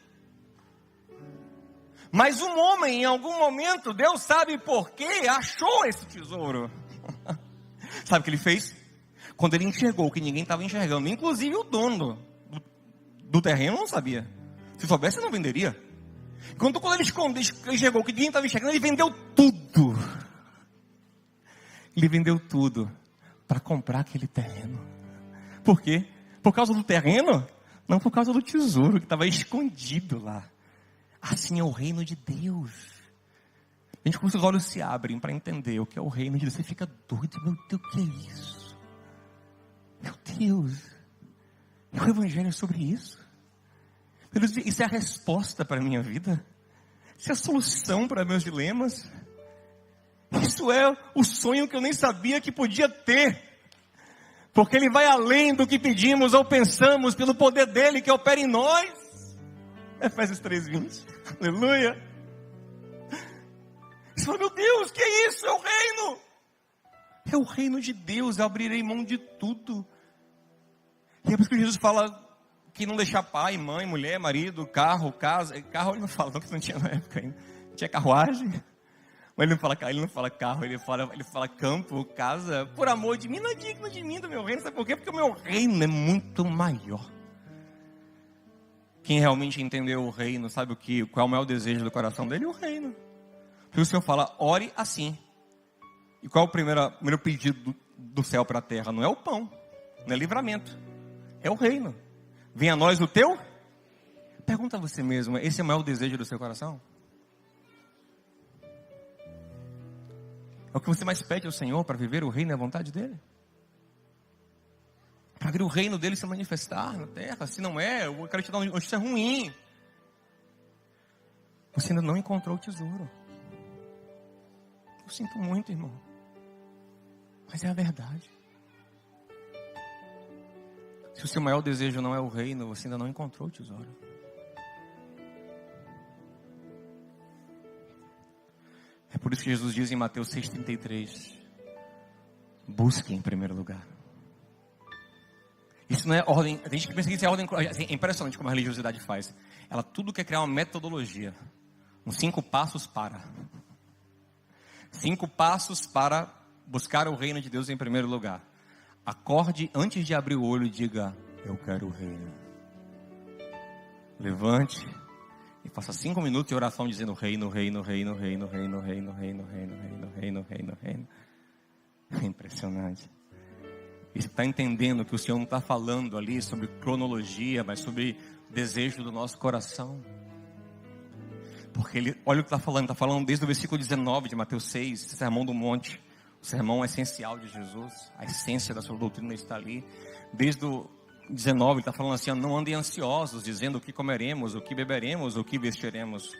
S1: Mas um homem, em algum momento, Deus sabe por quê, achou esse tesouro. Sabe o que ele fez? Quando ele enxergou que ninguém estava enxergando, inclusive o dono do terreno não sabia. Se soubesse, não venderia. Quando ele enxergou que ninguém estava enxergando, ele vendeu tudo. Ele vendeu tudo para comprar aquele terreno. Por quê? Por causa do terreno? Não, por causa do tesouro que estava escondido lá. Assim é o reino de Deus. A gente, quando os olhos se abrem para entender o que é o reino de Deus, você fica doido. Meu Deus, o que é isso? Meu Deus. E o Evangelho é sobre isso? Meu Deus, isso é a resposta para a minha vida? Isso é a solução para meus dilemas? Isso é o sonho que eu nem sabia que podia ter. Porque Ele vai além do que pedimos ou pensamos, pelo poder dEle que opera em nós. Efésios 3:20. Aleluia. Você fala, meu Deus, que é isso? É o reino. É o reino de Deus. Eu abrirei mão de tudo. E é por isso que Jesus fala que não deixar pai, mãe, mulher, marido, carro, casa. Carro ele não fala, não, que não tinha na época ainda. Tinha carruagem. Mas ele não fala carro, ele fala campo, casa. Por amor de mim, não é digno de mim, do meu reino. Sabe por quê? Porque o meu reino é muito maior. Quem realmente entendeu o reino, sabe qual é o maior desejo do coração dele? O reino. Por isso o Senhor fala, ore assim. E qual é o primeiro pedido do céu para a terra? Não é o pão, não é livramento, é o reino. Venha a nós o teu. Pergunta a você mesmo, esse é o maior desejo do seu coração? É o que você mais pede ao Senhor para viver o reino e a vontade dEle? Para ver o reino dEle se manifestar na terra. Se não é, eu quero te dar uma notícia ruim. Você ainda não encontrou o tesouro. Eu sinto muito, irmão. Mas é a verdade. Se o seu maior desejo não é o reino, você ainda não encontrou o tesouro. É por isso que Jesus diz em Mateus 6,33: busque em primeiro lugar. Isso não é ordem. A gente pensa que isso é ordem. É impressionante como a religiosidade faz. Ela tudo quer criar uma metodologia. Uns 5 passos para. 5 passos para buscar o reino de Deus em primeiro lugar. Acorde antes de abrir o olho e diga: eu quero o reino. Levante e faça 5 minutos de oração dizendo: reino, reino, reino, reino, reino, reino, reino, reino, reino, reino, reino, reino. É impressionante. E você está entendendo que o Senhor não está falando ali sobre cronologia, mas sobre desejo do nosso coração. Porque Ele, olha o que está falando desde o versículo 19 de Mateus 6, Sermão do Monte. O sermão essencial de Jesus, a essência da sua doutrina está ali. Desde o 19 ele está falando assim: não andem ansiosos, dizendo o que comeremos, o que beberemos, o que vestiremos.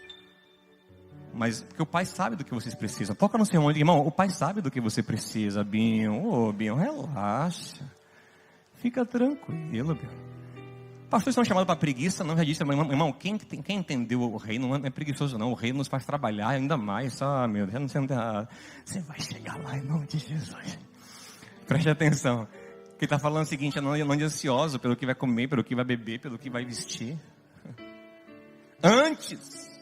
S1: Mas porque o Pai sabe do que vocês precisam. Toca no sermão e diga: irmão, o Pai sabe do que você precisa. Binho, Binho, relaxa. Fica tranquilo, Binho. Pastores são chamados para preguiça, não, já disse, irmão, quem entendeu o reino não é preguiçoso não, o reino nos faz trabalhar ainda mais, meu Deus, você vai chegar lá em nome de Jesus. Preste atenção, que está falando o seguinte: não ande ansioso pelo que vai comer, pelo que vai beber, pelo que vai vestir. Antes,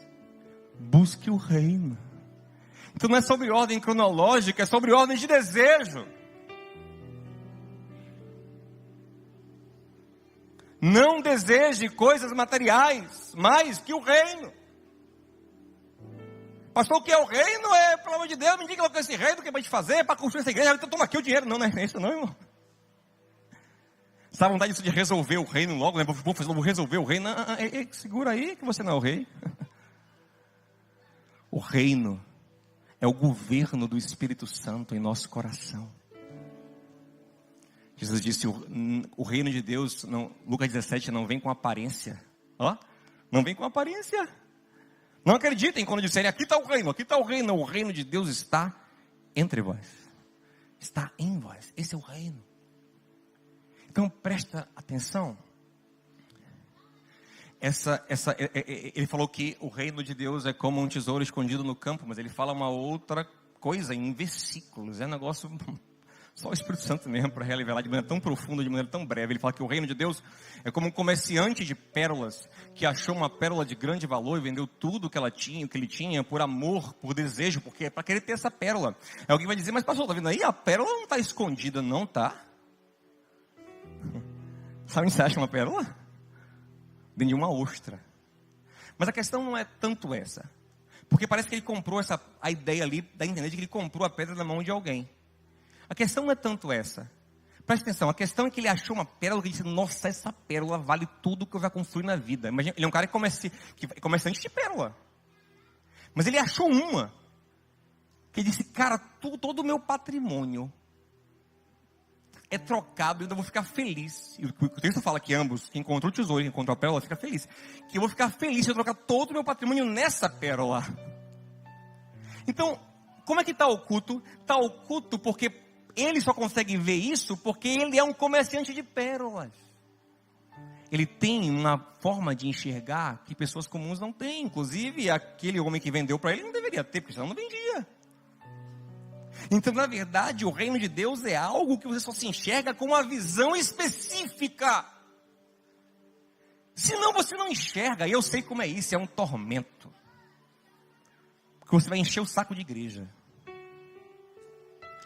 S1: busque o reino. Então não é sobre ordem cronológica, é sobre ordem de desejo. Não deseje coisas materiais mais que o reino. Pastor, o que é o reino? Pelo amor de Deus, me diga o que é esse reino, o que vai te fazer para construir essa igreja. Então toma aqui o dinheiro. Não, não é isso não, irmão. Essa vontade de resolver o reino logo, né? Vou resolver o reino. Segura aí que você não é o rei. O reino é o governo do Espírito Santo em nosso coração. Jesus disse, o reino de Deus, não, Lucas 17, não vem com aparência. Ó, não vem com aparência. Não acreditem quando disserem, aqui está o reino, aqui está o reino. O reino de Deus está entre vós. Está em vós. Esse é o reino. Então presta atenção. Ele falou que o reino de Deus é como um tesouro escondido no campo, mas ele fala uma outra coisa em versículos. É um negócio, só o Espírito Santo mesmo para revelar de maneira tão profunda, de maneira tão breve. Ele fala que o reino de Deus é como um comerciante de pérolas que achou uma pérola de grande valor e vendeu tudo que ela tinha, o que ele tinha, por amor, por desejo, porque é para querer ter essa pérola. É alguém vai dizer, mas pastor, tá vendo aí? A pérola não está escondida, não tá? Sabe onde você acha uma pérola? Dentro de uma ostra. Mas a questão não é tanto essa. Porque parece que ele comprou a ideia ali, dá a entender de que ele comprou a pedra na mão de alguém. A questão não é tanto essa. Presta atenção, a questão é que ele achou uma pérola e disse, nossa, essa pérola vale tudo que eu já construí na vida. Imagina, ele é um cara que é comerciante de pérola. Mas ele achou uma. Que ele disse, cara, todo o meu patrimônio é trocado, eu ainda vou ficar feliz. E o texto fala que ambos, quem encontrou o tesouro e quem encontrou a pérola, fica feliz. Que eu vou ficar feliz se eu trocar todo o meu patrimônio nessa pérola. Então, como é que está oculto? Está oculto porque ele só consegue ver isso porque ele é um comerciante de pérolas. Ele tem uma forma de enxergar que pessoas comuns não têm. Inclusive, aquele homem que vendeu para ele não deveria ter, porque senão não vendia. Então, na verdade, o reino de Deus é algo que você só se enxerga com uma visão específica. Senão você não enxerga, e eu sei como é isso, é um tormento. Porque você vai encher o saco de igreja.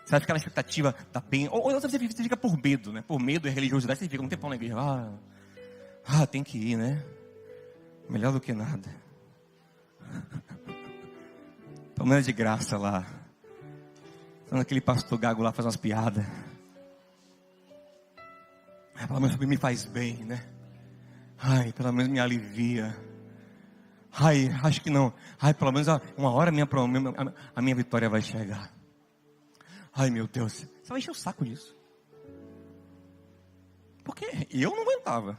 S1: Você vai ficar na expectativa da bem. Ou você fica por medo, né? Por medo e religiosidade, você fica um tempão na igreja. Tem que ir, né? Melhor do que nada. Pelo menos de graça lá. Quando aquele pastor gago lá faz umas piadas. Pelo menos me faz bem, né? Pelo menos me alivia. Acho que não. Pelo menos uma hora a minha vitória vai chegar. Meu Deus. Você vai encher o saco disso. Porque eu não aguentava.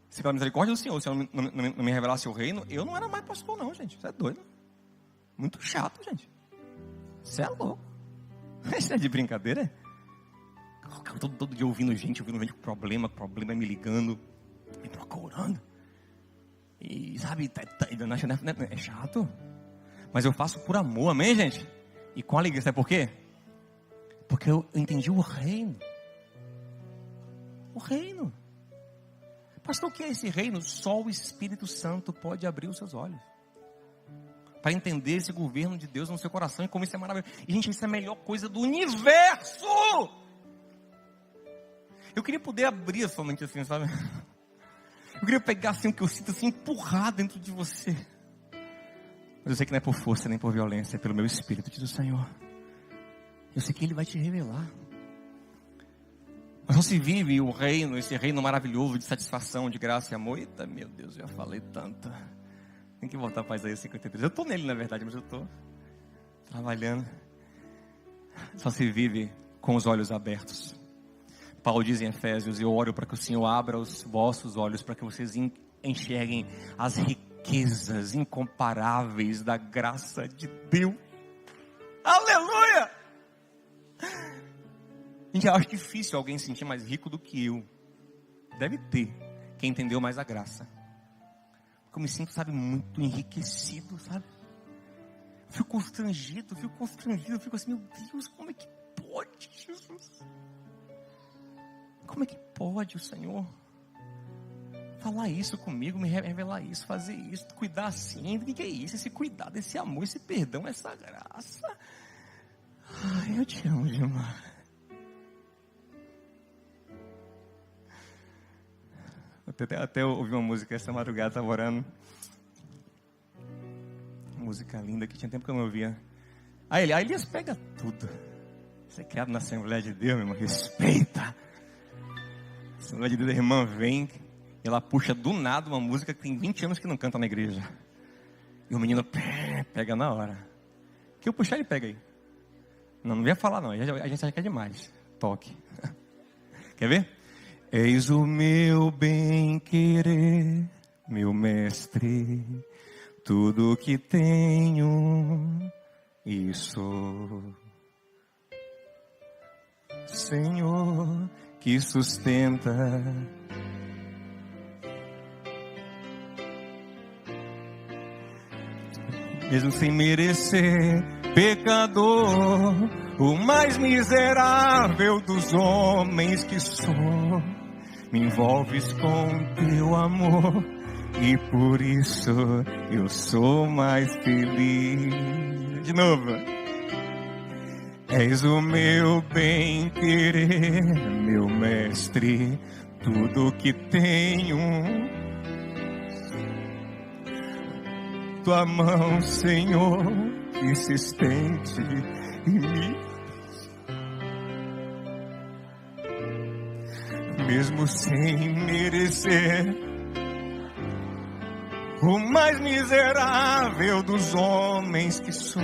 S1: Se pela misericórdia do Senhor, se eu não me revelasse o reino, eu não era mais pastor não, gente. Você é doido. Muito chato, gente. Você é louco. Isso é de brincadeira? Todo dia ouvindo gente com problema me ligando, me procurando. E sabe, é chato. Mas eu faço por amor, amém, gente? E com alegria, sabe por quê? Porque eu entendi o reino. O reino. Pastor, o que é esse reino? Só o Espírito Santo pode abrir os seus olhos. Para entender esse governo de Deus no seu coração e como isso é maravilhoso. E, gente, isso é a melhor coisa do universo. Eu queria poder abrir somente assim, sabe? Eu queria pegar assim o que eu sinto assim, empurrar dentro de você. Mas eu sei que não é por força nem por violência, é pelo meu Espírito, diz o Senhor. Eu sei que Ele vai te revelar. Mas só se vive o reino, esse reino maravilhoso de satisfação, de graça e amor. Eita, meu Deus, eu já falei tanto. Tem que voltar para Isaías 53. Eu estou nele, na verdade, mas eu estou trabalhando. Só se vive com os olhos abertos. Paulo diz em Efésios, eu oro para que o Senhor abra os vossos olhos, para que vocês enxerguem as riquezas incomparáveis da graça de Deus. Aleluia! Gente, eu acho difícil alguém se sentir mais rico do que eu. Deve ter quem entendeu mais a graça. Porque eu me sinto, sabe, muito enriquecido, sabe? Fico constrangido, fico assim, meu Deus, como é que pode, Jesus? Como é que pode o Senhor falar isso comigo, me revelar isso, fazer isso, cuidar assim? O que é isso? Esse cuidado, esse amor, esse perdão, essa graça. Eu te amo demais. Até eu ouvi uma música essa madrugada, estava orando. Música linda que tinha tempo que eu não ouvia. Elias pega tudo. Você é criado na Assembleia de Deus, meu irmão, respeita. A Assembleia de Deus, a irmã vem e ela puxa do nada uma música que tem 20 anos que não canta na igreja. E o menino pega na hora. Que eu puxar, ele pega aí. Não ia falar não, a gente acha que é demais. Toque. Quer ver? Eis o meu bem-querer, meu mestre, tudo que tenho e sou. Senhor, que sustenta mesmo sem merecer, pecador, o mais miserável dos homens que sou, me envolves com teu amor e por isso eu sou mais feliz. De novo. És o meu bem-querer, meu mestre, tudo que tenho. Tua mão, Senhor, que se estende em mim. Mesmo sem merecer, o mais miserável dos homens que sou.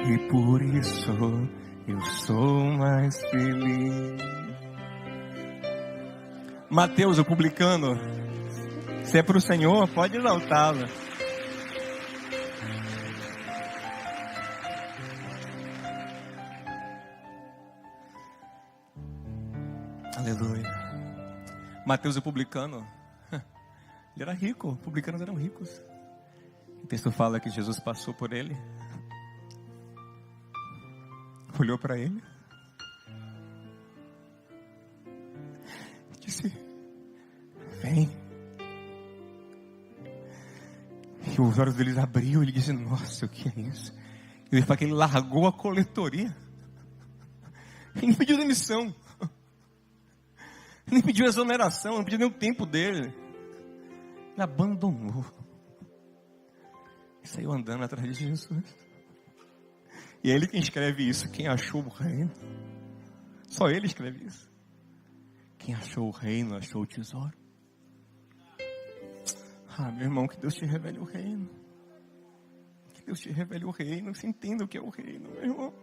S1: E por isso eu sou mais feliz. Mateus, o publicano, se é para o Senhor, pode exaltá-lo. Aleluia. Mateus, o publicano, ele era rico, publicanos eram ricos. O texto fala que Jesus passou por ele, olhou para ele, disse: vem. E os olhos deles abriu, ele disse: nossa, o que é isso? Ele fala que ele largou a coletoria, ele não pediu demissão, ele não pediu exoneração, não pediu nem o tempo dele, ele abandonou e saiu andando atrás de Jesus. E é ele quem escreve isso, quem achou o reino. Só ele escreve isso. Quem achou o reino, achou o tesouro. Ah, meu irmão, que Deus te revele o reino. Que Deus te revele o reino, você entenda o que é o reino, meu irmão.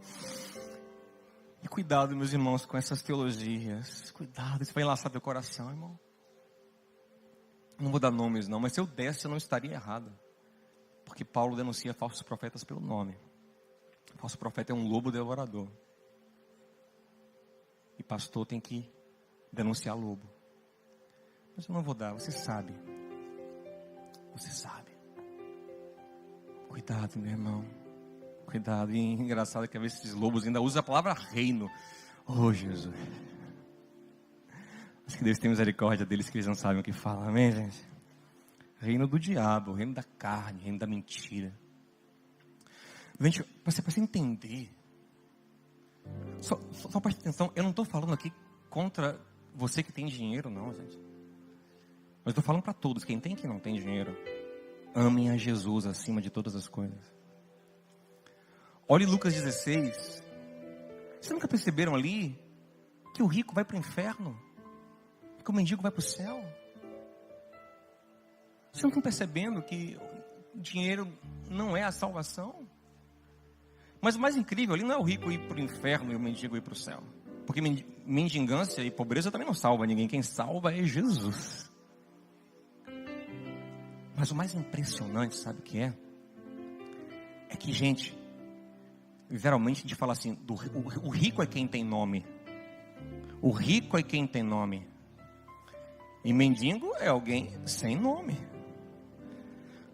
S1: E cuidado, meus irmãos, com essas teologias. Cuidado, isso vai enlaçar teu coração, irmão. Não vou dar nomes não, mas se eu desse eu não estaria errado. Porque Paulo denuncia falsos profetas pelo nome. Falso profeta é um lobo devorador. E pastor tem que denunciar lobo. Mas eu não vou dar, você sabe. Você sabe. Cuidado, meu irmão. Cuidado. E engraçado que às vezes esses lobos ainda usam a palavra reino. Oh, Jesus. Acho que Deus tem misericórdia deles, que eles não sabem o que falam. Amém, gente? Reino do diabo, reino da carne, reino da mentira. Gente, para você entender, só preste atenção, eu não estou falando aqui contra você que tem dinheiro, não, gente. Mas estou falando para todos, quem tem e quem não tem dinheiro. Amem a Jesus acima de todas as coisas. Olhe Lucas 16. Vocês nunca perceberam ali que o rico vai para o inferno? Que o mendigo vai para o céu? Vocês não estão percebendo que o dinheiro não é a salvação? Mas o mais incrível ali não é o rico ir para o inferno e o mendigo ir para o céu. Porque mendigância e pobreza também não salva ninguém. Quem salva é Jesus. Mas o mais impressionante, sabe o que é? É que, gente, geralmente a gente fala assim, o rico é quem tem nome. O rico é quem tem nome. E mendigo é alguém sem nome.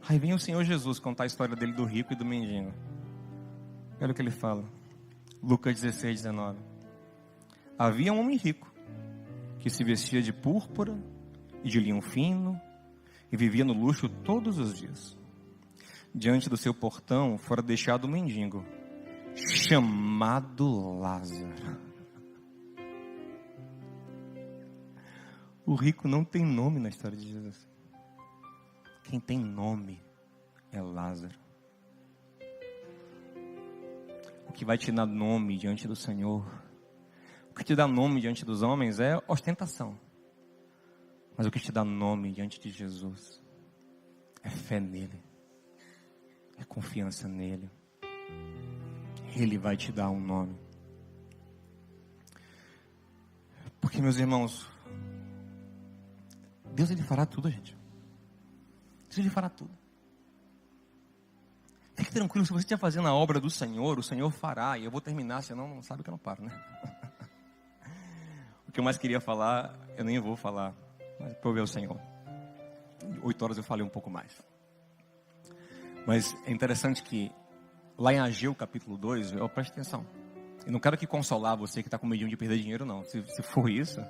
S1: Aí vem o Senhor Jesus contar a história dele do rico e do mendigo. Olha o que ele fala. Lucas 16, 19. Havia um homem rico, que se vestia de púrpura e de linho fino, e vivia no luxo todos os dias. Diante do seu portão fora deixado um mendigo, chamado Lázaro. O rico não tem nome na história de Jesus. Quem tem nome é Lázaro. O que vai te dar nome diante do Senhor, o que te dá nome diante dos homens é ostentação. Mas o que te dá nome diante de Jesus é fé nele, é confiança nele. Ele vai te dar um nome. Porque, meus irmãos, Deus, Ele fará tudo, gente. Deus, Ele fará tudo. Fique tranquilo, se você estiver fazendo a obra do Senhor, o Senhor fará. E eu vou terminar, senão não sabe que eu não paro, né? O que eu mais queria falar, eu nem vou falar. Mas para eu ver o Senhor. 8 horas eu falei um pouco mais. Mas é interessante que lá em Ageu capítulo 2, preste atenção. Eu não quero que consolar você que está com medo de perder dinheiro, não. Se for isso,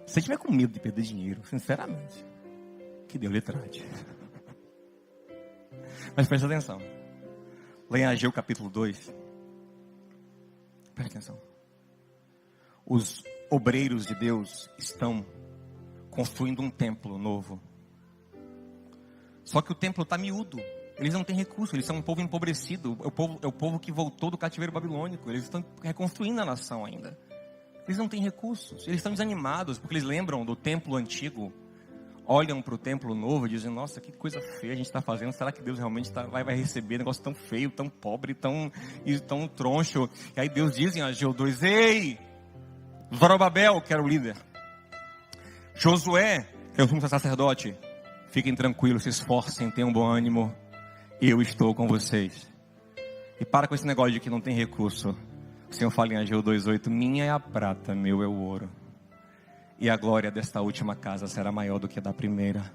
S1: se você tiver com medo de perder dinheiro, sinceramente, que Deus lhe trate. Mas preste atenção. Lá em Ageu capítulo 2, preste atenção. Os obreiros de Deus estão construindo um templo novo. Só que o templo está miúdo. Eles não têm recurso, eles são um povo empobrecido. É o povo que voltou do cativeiro babilônico. Eles estão reconstruindo a nação ainda. Eles não têm recursos. Eles estão desanimados porque eles lembram do templo antigo. Olham para o templo novo e dizem: nossa, que coisa feia a gente está fazendo. Será que Deus realmente vai receber um negócio tão feio, tão pobre, tão troncho? E aí Deus diz em Ageu 2: ei, Zorobabel, que era o líder, Josué, que é o sumo sacerdote, fiquem tranquilos, se esforcem, tenham bom ânimo. Eu estou com vocês. E para com esse negócio de que não tem recurso. O Senhor fala em Ageu 2:8: minha é a prata, meu é o ouro. E a glória desta última casa será maior do que a da primeira.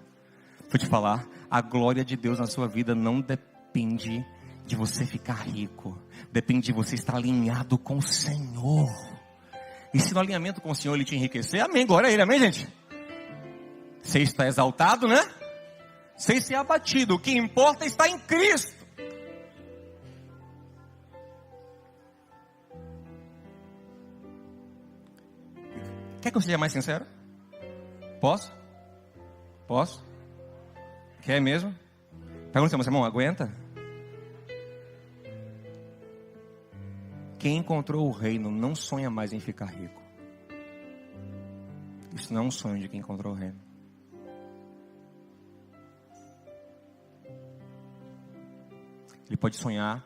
S1: Vou te falar, a glória de Deus na sua vida não depende de você ficar rico. Depende de você estar alinhado com o Senhor. E se no alinhamento com o Senhor Ele te enriquecer, amém, glória a Ele, amém, gente? Você está exaltado, né? Sem ser abatido. O que importa é estar em Cristo. Quer que eu seja mais sincero? Posso? Posso? Quer mesmo? Pergunta ao seu irmão, aguenta? Quem encontrou o reino não sonha mais em ficar rico. Isso não é um sonho de quem encontrou o reino. Ele pode sonhar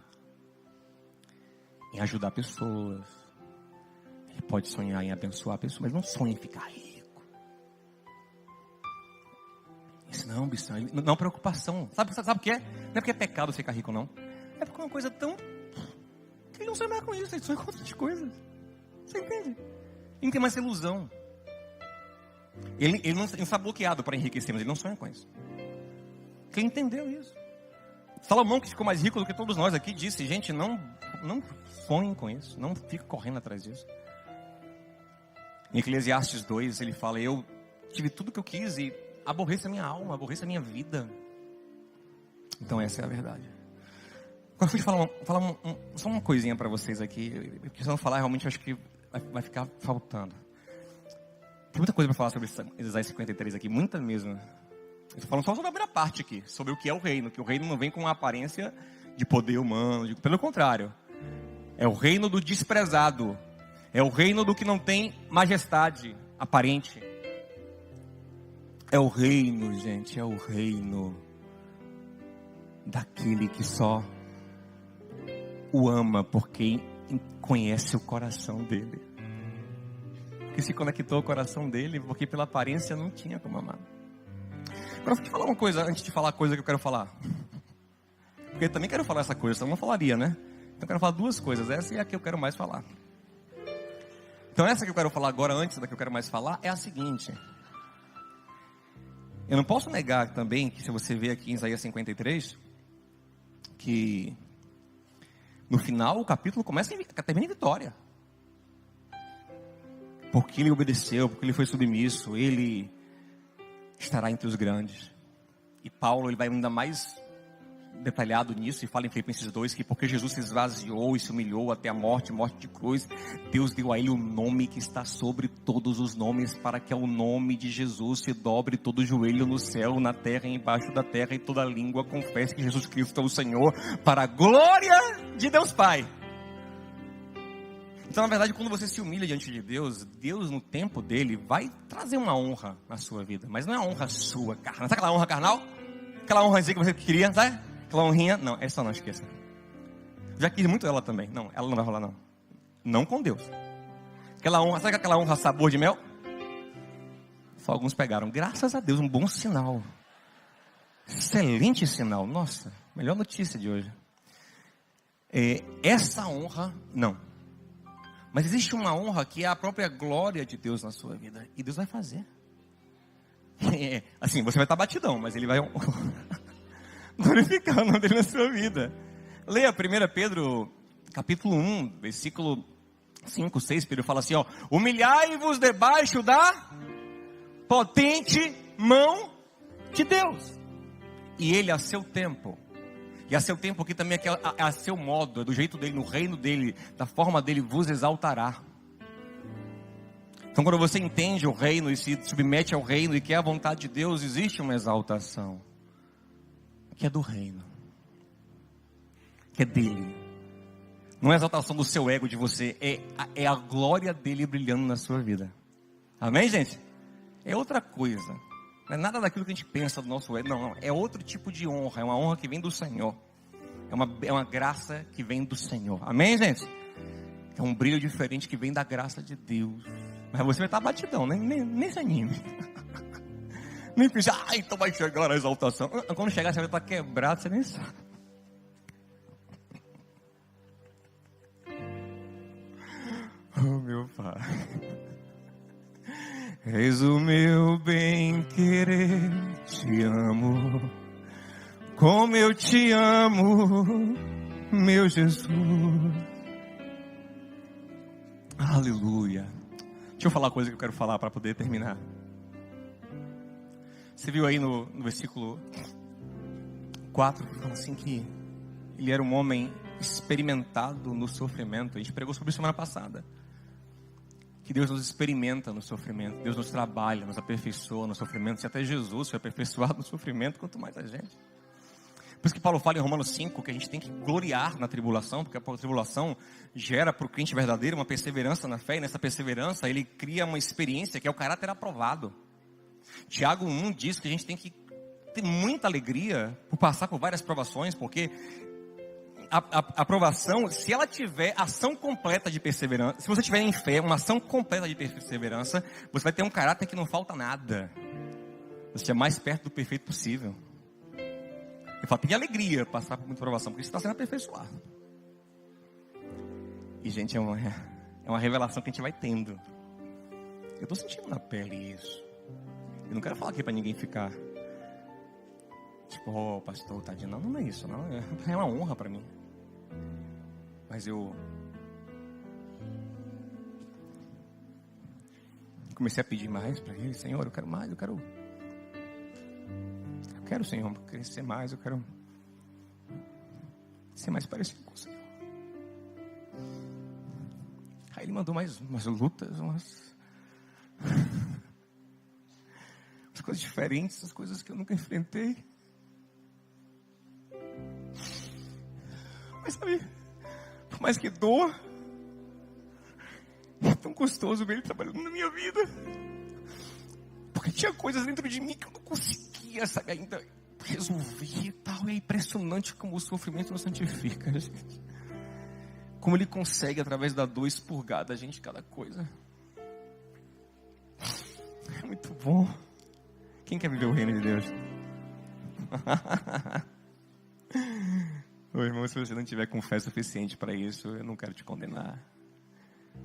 S1: em ajudar pessoas. Ele pode sonhar em abençoar pessoas, mas não sonha em ficar rico. Isso não, bicho, não preocupação. Sabe o que é? Não é porque é pecado ficar rico, não. É porque é uma coisa tão... Ele não sonha mais com isso, ele sonha com outras coisas. Você entende? Ele não tem mais ilusão. Ele não está bloqueado para enriquecer, mas ele não sonha com isso. Porque ele entendeu isso. Salomão, que ficou mais rico do que todos nós aqui, disse: gente, não sonhem com isso, não fique correndo atrás disso. Em Eclesiastes 2, ele fala: eu tive tudo que eu quis e aborreço a minha alma, aborreço a minha vida. Então essa é a verdade. Agora eu vou falar só uma coisinha para vocês aqui, porque se eu não falar, realmente eu acho que vai ficar faltando. Tem muita coisa para falar sobre Isaías 53 aqui, muita mesmo. Estou falando só sobre a primeira parte aqui, sobre o que é o reino. Que o reino não vem com uma aparência de poder humano. Pelo contrário, é o reino do desprezado. É o reino do que não tem majestade aparente. É o reino, gente, é o reino daquele que só o ama porque conhece o coração dele. Que se conectou ao coração dele porque pela aparência não tinha como amar. Agora, vou te falar uma coisa, antes de falar a coisa que eu quero falar. Porque eu também quero falar essa coisa, senão eu não falaria, né? Então eu quero falar duas coisas, essa é a que eu quero mais falar. Então essa que eu quero falar agora, antes da que eu quero mais falar, é a seguinte. Eu não posso negar também, que se você vê aqui em Isaías 53, que no final o capítulo termina em vitória. Porque ele obedeceu, porque ele foi submisso, ele estará entre os grandes. E Paulo, ele vai ainda mais detalhado nisso e fala em Filipenses 2 que porque Jesus se esvaziou e se humilhou até a morte de cruz, Deus deu a ele o nome que está sobre todos os nomes, para que ao nome de Jesus se dobre todo o joelho no céu, na terra e embaixo da terra, e toda língua confesse que Jesus Cristo é o Senhor, para a glória de Deus Pai. Então, na verdade, quando você se humilha diante de Deus, Deus no tempo dele vai trazer uma honra na sua vida, mas não é uma honra sua, carnal. Sabe aquela honra carnal? Aquela honrazinha que você queria, sabe? Aquela honrinha, não, essa não, esqueça. Já quis muito ela também. Não, ela não vai rolar, não. Não com Deus. Aquela honra, sabe aquela honra sabor de mel? Só alguns pegaram. Graças a Deus, um bom sinal. Excelente sinal. Nossa, melhor notícia de hoje. Essa honra, não. Mas existe uma honra que é a própria glória de Deus na sua vida. E Deus vai fazer. Assim, você vai estar batidão, mas Ele vai glorificar o nome dele na sua vida. Leia 1 Pedro, capítulo 1, versículo 5, 6, Pedro fala assim, ó. Humilhai-vos debaixo da potente mão de Deus. E Ele a seu tempo. E a seu tempo aqui também é a seu modo, é do jeito dele, no reino dele, da forma dele, vos exaltará. Então quando você entende o reino e se submete ao reino e quer a vontade de Deus, existe uma exaltação. Que é do reino. Que é dele. Não é a exaltação do seu ego, de você, é a glória dele brilhando na sua vida. Amém, gente? É outra coisa. Não é nada daquilo que a gente pensa do nosso ego. Não. É outro tipo de honra. É uma honra que vem do Senhor. É uma graça que vem do Senhor. Amém, gente? É um brilho diferente que vem da graça de Deus. Mas você vai estar batidão. Nem se anime. Nem pense, então vai chegar a exaltação. Quando chegar, você vai estar quebrado, você nem sabe. Oh, meu Pai. És o meu bem-querer, te amo, como eu te amo, meu Jesus. Aleluia. Deixa eu falar uma coisa que eu quero falar para poder terminar. Você viu aí no versículo 4, que fala assim que ele era um homem experimentado no sofrimento. A gente pregou sobre isso semana passada. Que Deus nos experimenta no sofrimento, Deus nos trabalha, nos aperfeiçoa no sofrimento. Se até Jesus foi aperfeiçoado no sofrimento, quanto mais a gente. Por isso que Paulo fala em Romanos 5 que a gente tem que gloriar na tribulação, porque a tribulação gera para o crente verdadeiro uma perseverança na fé, e nessa perseverança ele cria uma experiência que é o caráter aprovado. Tiago 1 diz que a gente tem que ter muita alegria por passar por várias provações, porque a aprovação, se ela tiver ação completa de perseverança, se você tiver em fé, uma ação completa de perseverança, você vai ter um caráter que não falta nada. Você é mais perto do perfeito possível. Eu falo, tem alegria passar por muita provação, porque você está sendo aperfeiçoado. E, gente, é uma revelação que a gente vai tendo. Eu estou sentindo na pele isso. Eu não quero falar aqui para ninguém ficar tipo, pastor, tadinho. Não é isso, não. É uma honra para mim. Mas eu comecei a pedir mais para Ele. Senhor, eu quero mais, eu quero, Senhor, crescer mais, eu quero ser mais parecido com o Senhor. Aí Ele mandou mais umas lutas, umas coisas diferentes, as coisas que eu nunca enfrentei. Mas sabe, por mais que dor, é tão gostoso ver Ele trabalhando na minha vida. Porque tinha coisas dentro de mim que eu não conseguia, sabe, ainda resolver e tal. É impressionante como o sofrimento nos santifica, gente. Como Ele consegue, através da dor, expurgar da gente cada coisa. É muito bom. Quem quer viver o reino de Deus? Ô irmão, se você não tiver com fé suficiente para isso, eu não quero te condenar.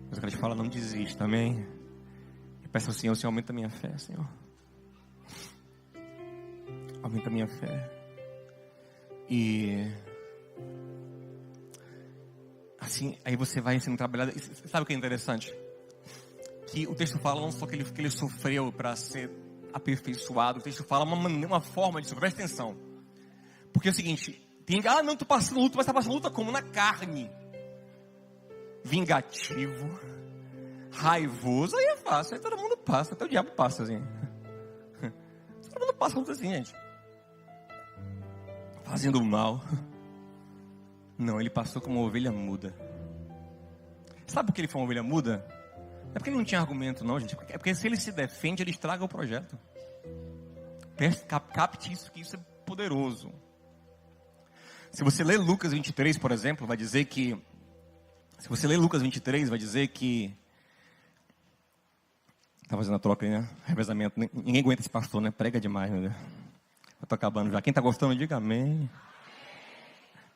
S1: Mas eu quero te falar, não desista, amém? Eu peço ao Senhor, aumenta a minha fé, Senhor. Aumenta a minha fé. E assim, aí você vai sendo trabalhado. Sabe o que é interessante? Que o texto fala não só que ele sofreu para ser aperfeiçoado. O texto fala uma forma de sofrer. Presta atenção. Porque é o seguinte, não, tu passando luta, mas tá passando luta como? Na carne. Vingativo, raivoso, aí é fácil, aí todo mundo passa, até o diabo passa assim. Todo mundo passa luta assim, gente. Fazendo mal. Não, ele passou como uma ovelha muda. Sabe por que ele foi uma ovelha muda? É porque ele não tinha argumento não, gente. É porque se ele se defende, ele estraga o projeto. Capte isso, que isso é poderoso. Se você ler Lucas 23, por exemplo, vai dizer que... Se você ler Lucas 23, vai dizer que Tá fazendo a troca aí, né? Revezamento. Ninguém aguenta esse pastor, né? Prega demais, meu Deus. Eu tô acabando já. Quem tá gostando, diga amém.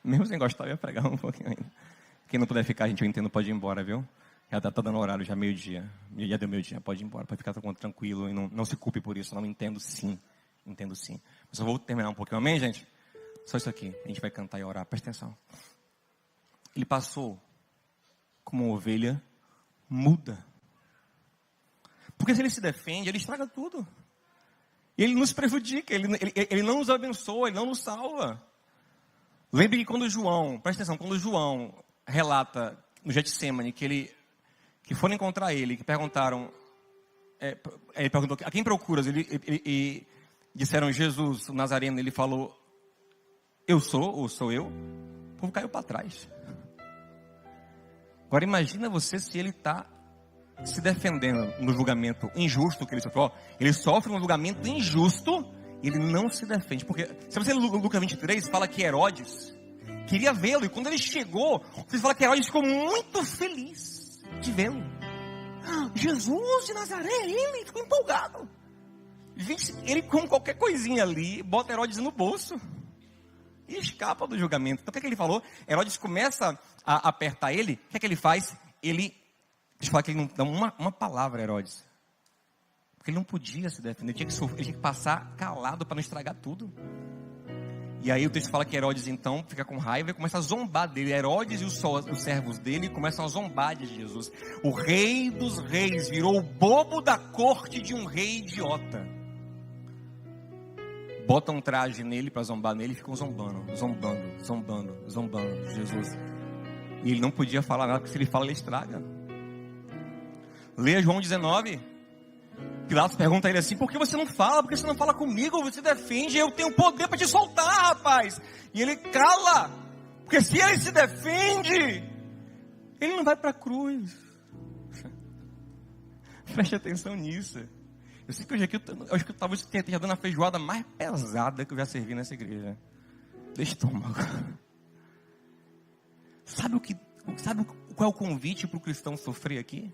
S1: Mesmo sem gostar, eu ia pregar um pouquinho ainda. Quem não puder ficar, gente, eu entendo, pode ir embora, viu? Já tá dando horário, já meio-dia. Já deu meio-dia, pode ir embora, pode ficar tranquilo e não se culpe por isso. Não, entendo sim. Entendo sim. Mas eu vou terminar um pouquinho, amém, gente? Só isso aqui. A gente vai cantar e orar. Presta atenção. Ele passou como uma ovelha muda. Porque se ele se defende, ele estraga tudo. E ele nos prejudica, ele não nos abençoa, ele não nos salva. Lembre que quando João, presta atenção, quando João relata no Getsemane que foram encontrar ele, que perguntaram, ele perguntou, a quem procuras? E disseram Jesus, o Nazareno, ele falou, eu sou, ou sou eu? O povo caiu para trás. Agora imagina você se ele está se defendendo no julgamento injusto que ele sofreu. Ele sofre um julgamento injusto e ele não se defende. Porque, se você ler Lucas 23, fala que Herodes queria vê-lo. E quando ele chegou, você fala que Herodes ficou muito feliz de vê-lo. Jesus de Nazaré, ele ficou empolgado. Gente, ele come qualquer coisinha ali, bota Herodes no bolso e escapa do julgamento. Então o que ele falou? Herodes começa a apertar ele. O que ele faz? Deixa eu falar que ele não dá uma palavra a Herodes. Porque ele não podia se defender. Ele tinha que passar calado para não estragar tudo. E aí o texto fala que Herodes então fica com raiva e começa a zombar dele. Herodes e os servos dele começam a zombar de Jesus. O rei dos reis virou o bobo da corte de um rei idiota. Botam um traje nele para zombar nele e ficam zombando Jesus. E ele não podia falar nada, porque se ele fala, ele estraga. Leia João 19. Pilatos pergunta a ele assim, por que você não fala? Por que você não fala comigo? Você defende, eu tenho poder para te soltar, rapaz. E ele cala, porque se ele se defende, ele não vai para a cruz. Preste atenção nisso. Eu sei que hoje aqui, eu acho que talvez eu esteja dando a feijoada mais pesada que eu já servi nessa igreja. De estômago. Sabe qual é o convite para o cristão sofrer aqui?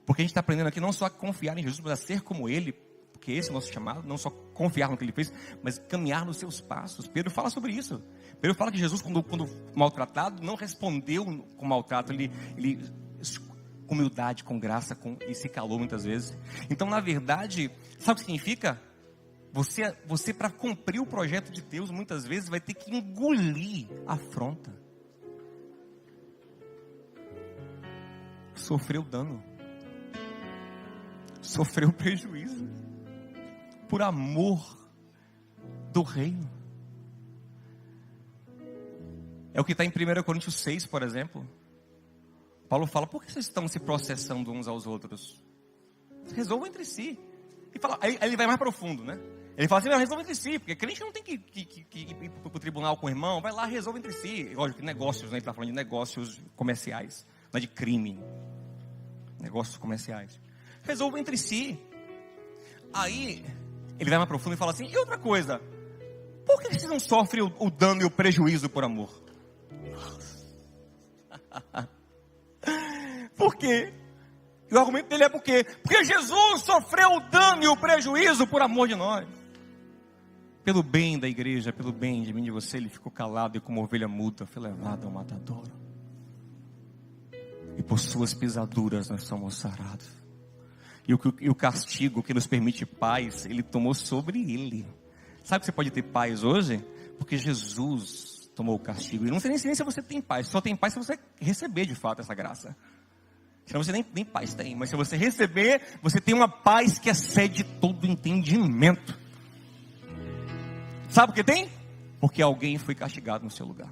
S1: Porque a gente está aprendendo aqui não só a confiar em Jesus, mas a ser como Ele, porque esse é o nosso chamado, não só confiar no que Ele fez, mas caminhar nos seus passos. Pedro fala sobre isso. Pedro fala que Jesus, quando maltratado, não respondeu com maltrato, ele com humildade, com graça, e se calou muitas vezes. Então, na verdade, sabe o que significa? Você para cumprir o projeto de Deus, muitas vezes vai ter que engolir a afronta. Sofreu dano. Sofreu prejuízo. Por amor do reino. É o que está em 1 Coríntios 6, por exemplo. Paulo fala, por que vocês estão se processando uns aos outros? Resolvam entre si. E fala, aí ele vai mais profundo, né? Ele fala assim, resolva entre si, porque crente não tem que ir para o tribunal com o irmão, vai lá, resolva entre si. Lógico que negócios, né? Ele está falando de negócios comerciais, não é de crime. Negócios comerciais. Resolva entre si. Aí, ele vai mais profundo e fala assim, e outra coisa, por que vocês não sofrem o dano e o prejuízo por amor? Por quê? E o argumento dele é por quê? Porque Jesus sofreu o dano e o prejuízo por amor de nós. Pelo bem da igreja, pelo bem de mim e de você, ele ficou calado e como ovelha muda foi levado ao matadouro. E por suas pisaduras nós somos sarados. E o castigo que nos permite paz, ele tomou sobre ele. Sabe que você pode ter paz hoje? Porque Jesus tomou o castigo. E não sei nem se você tem paz. Só tem paz se você receber de fato essa graça. Senão você nem paz tem. Mas se você receber, você tem uma paz que excede todo entendimento. Sabe por que tem? Porque alguém foi castigado no seu lugar.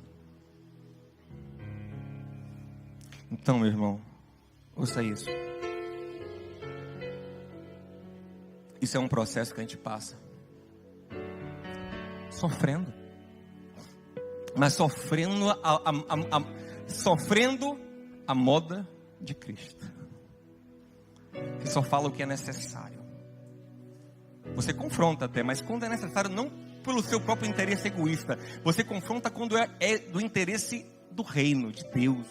S1: Então, meu irmão, ouça isso. Isso é um processo que a gente passa. Sofrendo. Mas sofrendo a moda de Cristo. Que só fala o que é necessário. Você confronta até, mas quando é necessário, não pelo seu próprio interesse egoísta. Você confronta quando é do interesse do reino, de Deus.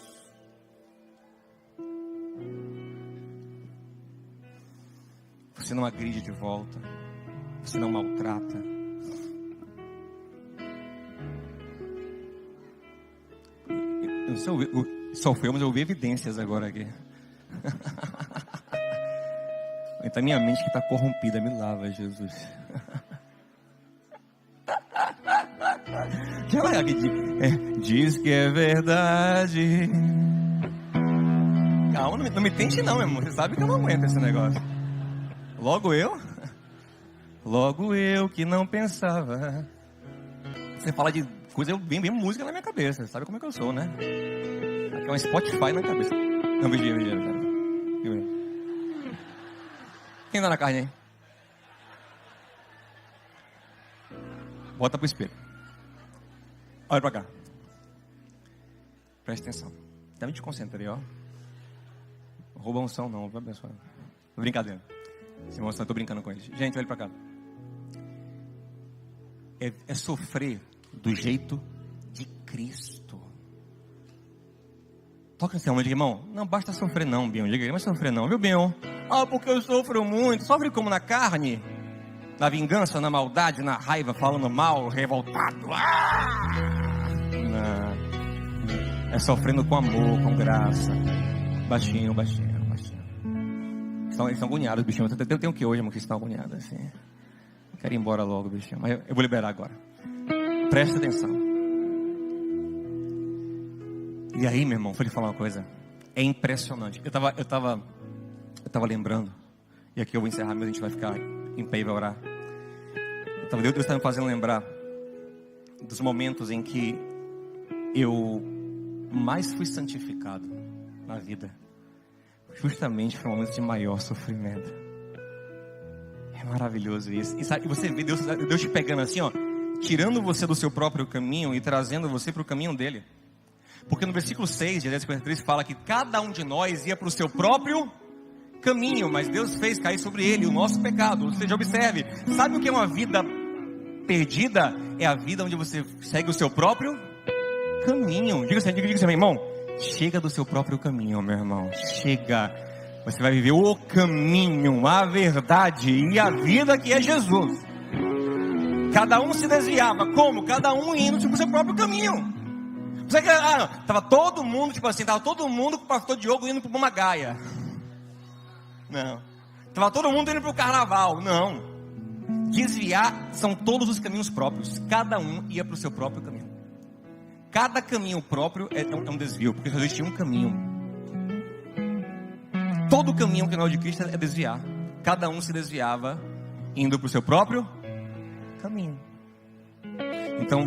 S1: Você não agride de volta. Você não maltrata. Eu sofreu, mas eu vi evidências agora aqui. Então minha mente que está corrompida, me lava, Jesus. Diz que é verdade. Calma, não me tente não, meu irmão. Você sabe que eu não aguento esse negócio. Logo eu que não pensava. Você fala de coisa, vem música na minha cabeça. Sabe como é que eu sou, né? Aqui é um Spotify na cabeça. Não, vigia. Quem tá na carne aí? Bota pro espelho. Olha pra cá. Presta atenção. Também te concentrei, ó. Rouba unção não, vai abençoar. Brincadeira. Se mostra, eu tô brincando com eles. Gente, olha pra cá. É sofrer do jeito de Cristo. Toca assim, diga, irmão, não basta sofrer não, Bion. Diga, mas sofrer não, viu, Bion? Porque eu sofro muito. Sofre como na carne? Na vingança, na maldade, na raiva, falando mal, revoltado. Não. É sofrendo com amor, com graça. Baixinho. Eles estão agoniados, bichinho. Tem o que hoje, irmão, que estão agoniados assim. Quero ir embora logo, bichinho. Mas eu vou liberar agora. Presta atenção. E aí, meu irmão, vou lhe falar uma coisa. É impressionante. Eu tava lembrando. E aqui eu vou encerrar, mas a gente vai ficar em pé e vai orar. Deus está me fazendo lembrar dos momentos em que eu mais fui santificado na vida. Justamente foi um momento de maior sofrimento. É maravilhoso isso. E sabe, você vê Deus te pegando assim, ó, tirando você do seu próprio caminho e trazendo você para o caminho dele. Porque no versículo 6 de Isaías 53 fala que cada um de nós ia para o seu próprio caminho, mas Deus fez cair sobre ele o nosso pecado. Ou seja, observe, sabe o que é uma vida perdida? É a vida onde você segue o seu próprio caminho. Diga assim, meu irmão, chega do seu próprio caminho, meu irmão, chega. Você vai viver o caminho, a verdade e a vida que é Jesus. Cada um se desviava, como? Cada um indo para o seu próprio caminho. Você que tava todo mundo, tava todo mundo com o pastor Diogo indo para uma gaia. Não. Tava todo mundo indo para o carnaval. Não. Desviar são todos os caminhos próprios. Cada um ia para o seu próprio caminho. Cada caminho próprio é um desvio, porque só existia um caminho. Todo caminho que não é de Cristo é desviar. Cada um se desviava indo para o seu próprio caminho. Então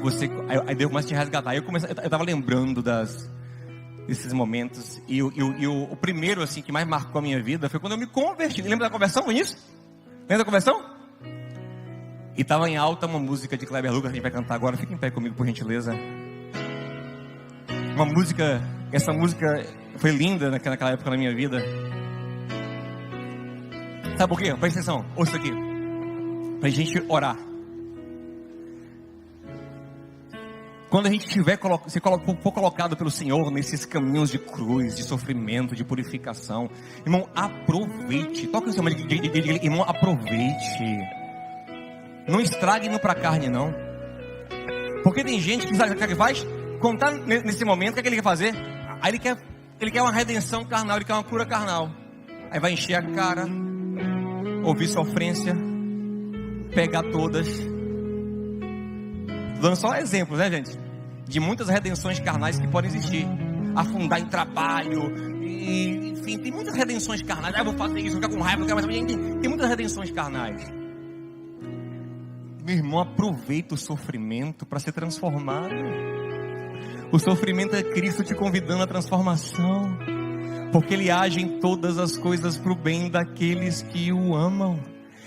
S1: aí Deus começa a te resgatar. Eu estava lembrando desses momentos. E o primeiro assim que mais marcou a minha vida foi quando eu me converti. Lembra da conversão? Foi isso? Lembra da conversão? E estava em alta uma música de Kleber Lucas, a gente vai cantar agora. Fica em pé comigo, por gentileza. Essa música foi linda naquela época na minha vida. Sabe por quê? Presta atenção, ouça aqui. Pra gente orar. Quando a gente for colocado pelo Senhor nesses caminhos de cruz, de sofrimento, de purificação, irmão, aproveite. Toca no seu irmão, aproveite. Não estrague indo para a carne, não. Porque tem gente que sabe o que ele faz? Quando está nesse momento, o que ele quer fazer? Aí ele quer uma redenção carnal, ele quer uma cura carnal. Aí vai encher a cara, ouvir sofrência, pegar todas. Dando só exemplos, né, gente? De muitas redenções carnais que podem existir. Afundar em trabalho. E, enfim, tem muitas redenções carnais. Eu vou fazer isso, vou ficar com raiva, não quero mais. Tem muitas redenções carnais. Meu irmão, aproveita o sofrimento para ser transformado. O sofrimento é Cristo te convidando à transformação. Porque Ele age em todas as coisas para o bem daqueles que o amam.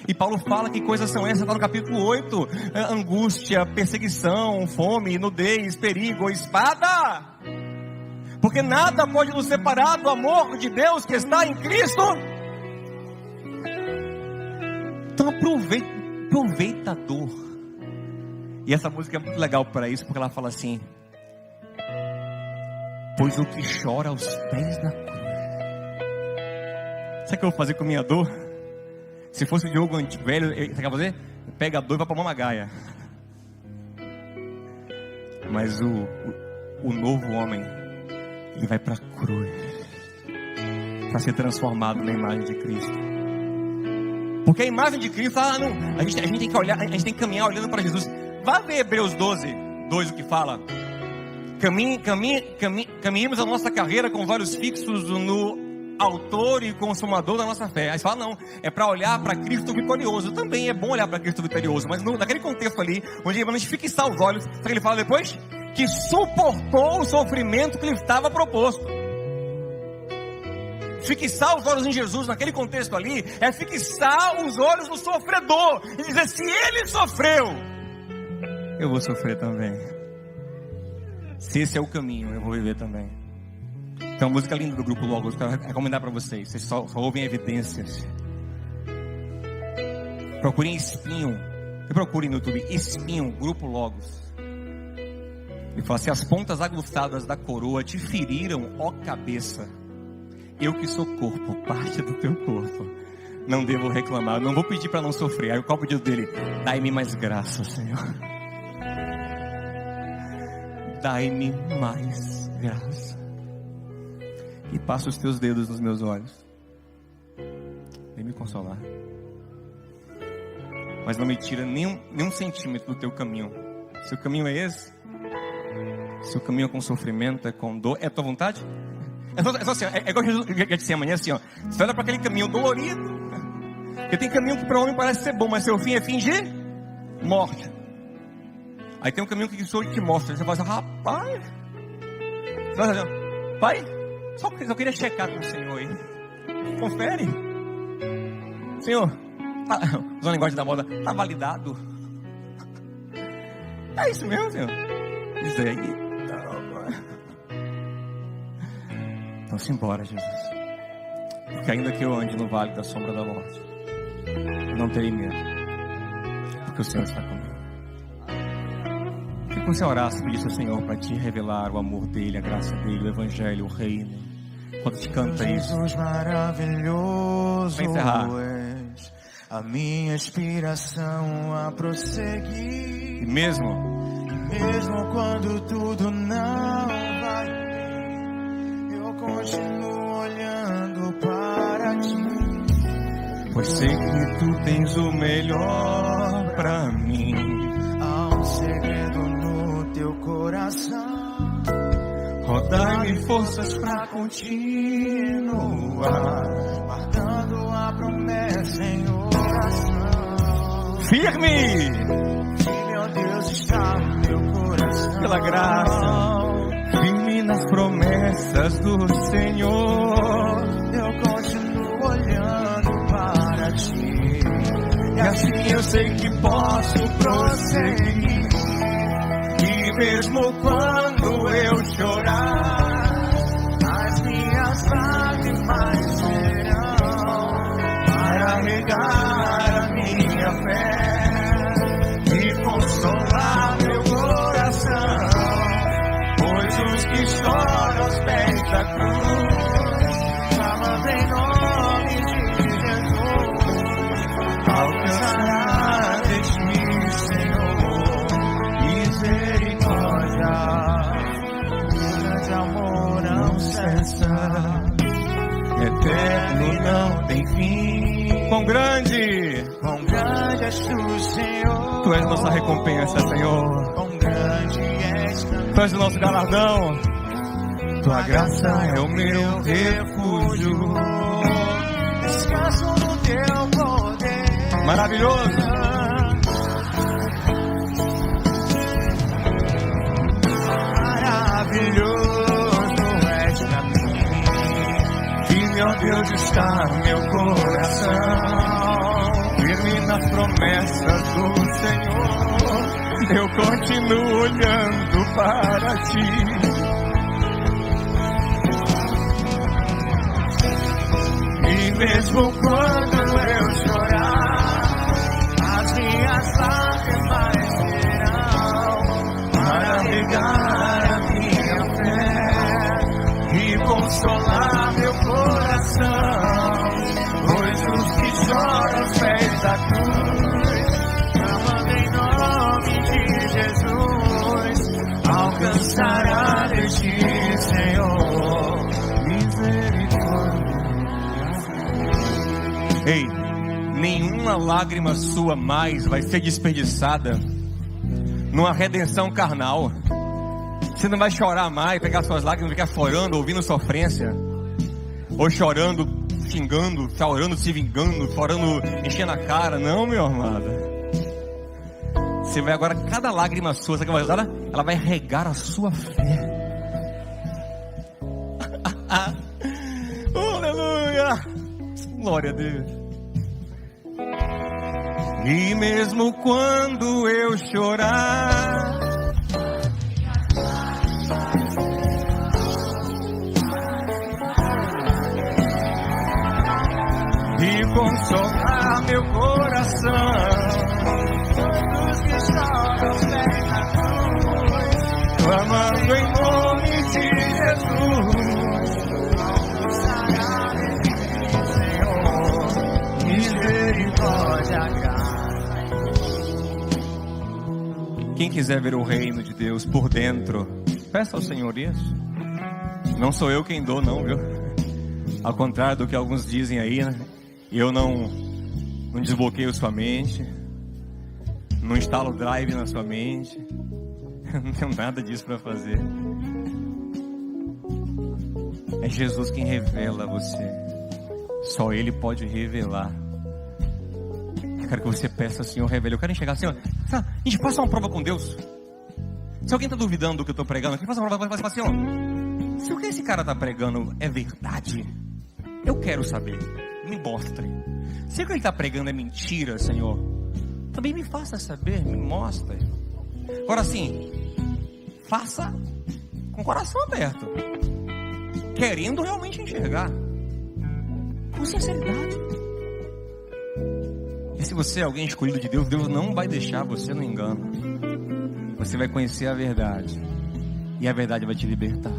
S1: E Paulo fala que coisas são essas, está no capítulo 8. Angústia, perseguição, fome, nudez, perigo, espada. Porque nada pode nos separar do amor de Deus que está em Cristo. Então aproveita a dor. E essa música é muito legal para isso, porque ela fala assim: pois o que chora aos pés da cruz. Sabe o que eu vou fazer com a minha dor? Se fosse o Diogo velho, você quer fazer? Pega dois e vai pra mamagaia. Mas o novo homem, ele vai para a cruz para ser transformado na imagem de Cristo. Porque a imagem de Cristo, não, a gente tem que olhar, a gente tem que caminhar olhando para Jesus. Vá ver Hebreus 12:2, o que fala. Caminhemos a nossa carreira com os olhos fixos no autor e consumador da nossa fé. Aí você fala, não, é para olhar para Cristo vitorioso. Também é bom olhar para Cristo vitorioso, mas naquele contexto ali, onde a gente fixar os olhos, sabe o que ele fala depois? Que suportou o sofrimento que lhe estava proposto. Fixar os olhos em Jesus naquele contexto ali é fixar os olhos no sofredor e dizer: se ele sofreu, eu vou sofrer também. Se esse é o caminho, eu vou viver também. Então, música linda do grupo Logos, quero recomendar para vocês. Vocês só ouvem evidências. Procurem Espinho. E procurem no YouTube Espinho, grupo Logos. Ele fala: se as pontas aguçadas da coroa te feriram, ó cabeça, eu que sou corpo, parte do teu corpo, não devo reclamar, não vou pedir para não sofrer. Aí qual o pedido dele? Dai-me mais graça, Senhor. Dai-me mais graça. E passa os teus dedos nos meus olhos. Vem me consolar. Mas não me tira nenhum centímetro do teu caminho. Se o caminho é esse, se o caminho é com sofrimento, é com dor, é a tua vontade? É só assim, é igual Jesus disse amanhã, assim, ó. Você olha para aquele caminho dolorido. Porque tem caminho que para o homem parece ser bom, mas seu fim é fim de morte. Aí tem um caminho que o Senhor te mostra. Você fala assim: rapaz, pai, só eu queria checar com o Senhor aí. Confere. Senhor, usando a linguagem da moda, tá validado. É isso mesmo, Senhor. Diz aí. Vamos embora, Jesus. Porque ainda que eu ande no vale da sombra da morte, não terei medo, porque o Senhor está comigo. Que você orasse, pedisse ao Senhor para te revelar o amor dele, a graça dele, o evangelho, o reino. Quando te canta isso,
S2: Jesus maravilhoso,
S1: vai encerrar.
S2: És a minha inspiração a prosseguir.
S1: E mesmo
S2: quando tudo não vai bem, eu continuo olhando para ti.
S1: pois sei que tu tens o melhor para mim.
S2: Há um segredo no teu coração.
S1: Dai-me forças para continuar,
S2: guardando a promessa em oração.
S1: firme,
S2: Meu Deus, está no meu coração.
S1: pela graça, firme nas promessas do Senhor.
S2: Eu continuo olhando para ti,
S1: E assim eu sei que posso prosseguir. E mesmo quando eu chorar,
S2: as minhas lágrimas serão
S1: para regar a minha fé e consolar meu coração, pois os que choram aos pés da cruz,
S2: clamando em nome de Jesus,
S1: alcançará de ti, Senhor, misericórdia.
S2: grande amor não cessa,
S1: Eterno não tem fim. Quão grande
S2: és tu, Senhor.
S1: Tu és nossa recompensa, Senhor.
S2: Quão grande és
S1: Tu és o nosso galardão. Tua graça é o meu refúgio.
S2: Descanso no teu poder.
S1: Maravilhoso.
S2: Maravilhoso és pra mim.
S1: Firme, ó Deus, está meu coração. Firme nas promessas do Senhor. Eu continuo olhando para ti. E mesmo quando eu chorar,
S2: As minhas lágrimas serão
S1: para regar a minha fé e consolar meu coração, pois os que choram
S2: da cruz, clamando em nome de Jesus, alcançará de ti, Senhor, misericórdia.
S1: Ei, nenhuma lágrima sua mais vai ser desperdiçada numa redenção carnal. Você não vai chorar mais, pegar suas lágrimas e ficar chorando, ouvindo sofrência, ou chorando, xingando, chorando, se vingando, chorando, enchendo a cara. Não, meu amado. Você vai agora, cada lágrima sua, sabe o que vai usar? Ela vai regar a sua fé. Aleluia! Glória a Deus. E mesmo quando eu chorar, e consolar meu coração, todos que choram seguem na cruz, clamando em nome de Jesus, alcançará de ti, Senhor, misericórdia. Quem quiser ver o reino de Deus por dentro, peça ao Senhor isso. Não sou eu quem dou, não, viu? Ao contrário do que alguns dizem aí, né? Eu não desbloqueio sua mente, não instalo o drive na sua mente, não tenho nada disso para fazer. É Jesus quem revela a você. Só Ele pode revelar. Eu quero que você peça, Senhor, revele. Eu quero enxergar, Senhor, a gente passa uma prova com Deus. Se alguém está duvidando do que eu estou pregando, aqui, faça uma prova, fala, Senhor, se o que esse cara está pregando é verdade, eu quero saber. Me mostre. Se o que ele está pregando é mentira, Senhor, também me faça saber, me mostre. Agora sim, faça com o coração aberto, querendo realmente enxergar, com sinceridade. E se você é alguém escolhido de Deus, Deus não vai deixar você no engano. Você vai conhecer a verdade, e a verdade vai te libertar.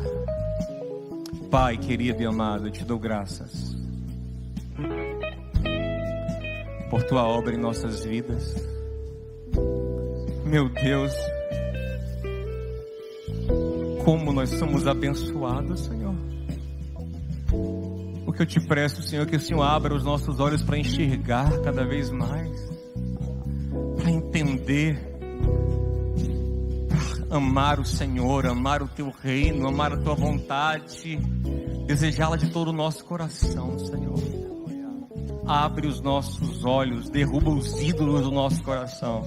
S1: Pai querido e amado, eu te dou graças por tua obra em nossas vidas. Meu Deus, como nós somos abençoados, Senhor. O que eu te peço, Senhor, é que o Senhor abra os nossos olhos para enxergar cada vez mais, para entender, para amar o Senhor, amar o teu reino, amar a tua vontade, desejá-la de todo o nosso coração, Senhor. Abre os nossos olhos, derruba os ídolos do nosso coração,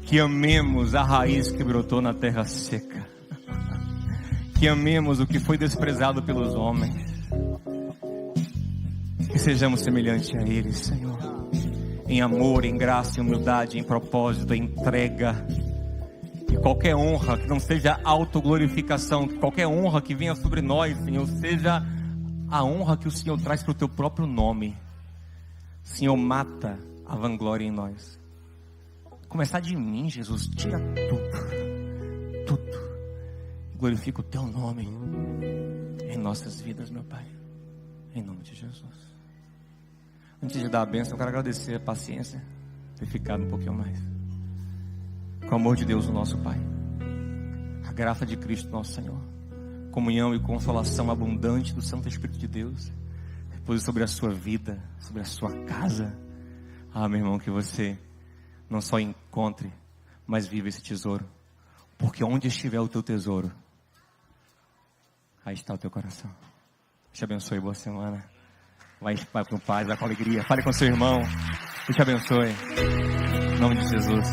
S1: que amemos a raiz que brotou na terra seca, que amemos o que foi desprezado pelos homens, que sejamos semelhantes a eles, Senhor, em amor, em graça, em humildade, em propósito, em entrega. Que qualquer honra que não seja autoglorificação, que qualquer honra que venha sobre nós, Senhor, seja a honra que o Senhor traz para o teu próprio nome. Senhor, mata a vanglória em nós. Começar de mim, Jesus, tira tudo. Glorifica o teu nome em nossas vidas, meu Pai, em nome de Jesus. Antes de dar a bênção, eu quero agradecer a paciência, ter ficado um pouquinho mais. Com o amor de Deus, o nosso Pai, a graça de Cristo, nosso Senhor, comunhão e consolação abundante do Santo Espírito de Deus, repouse sobre a sua vida, sobre a sua casa. Meu irmão, que você não só encontre, mas viva esse tesouro, porque onde estiver o teu tesouro, aí está o teu coração. Te abençoe, boa semana. Vai com paz, vai com alegria. Fale com seu irmão. Deus te abençoe. Em nome de Jesus.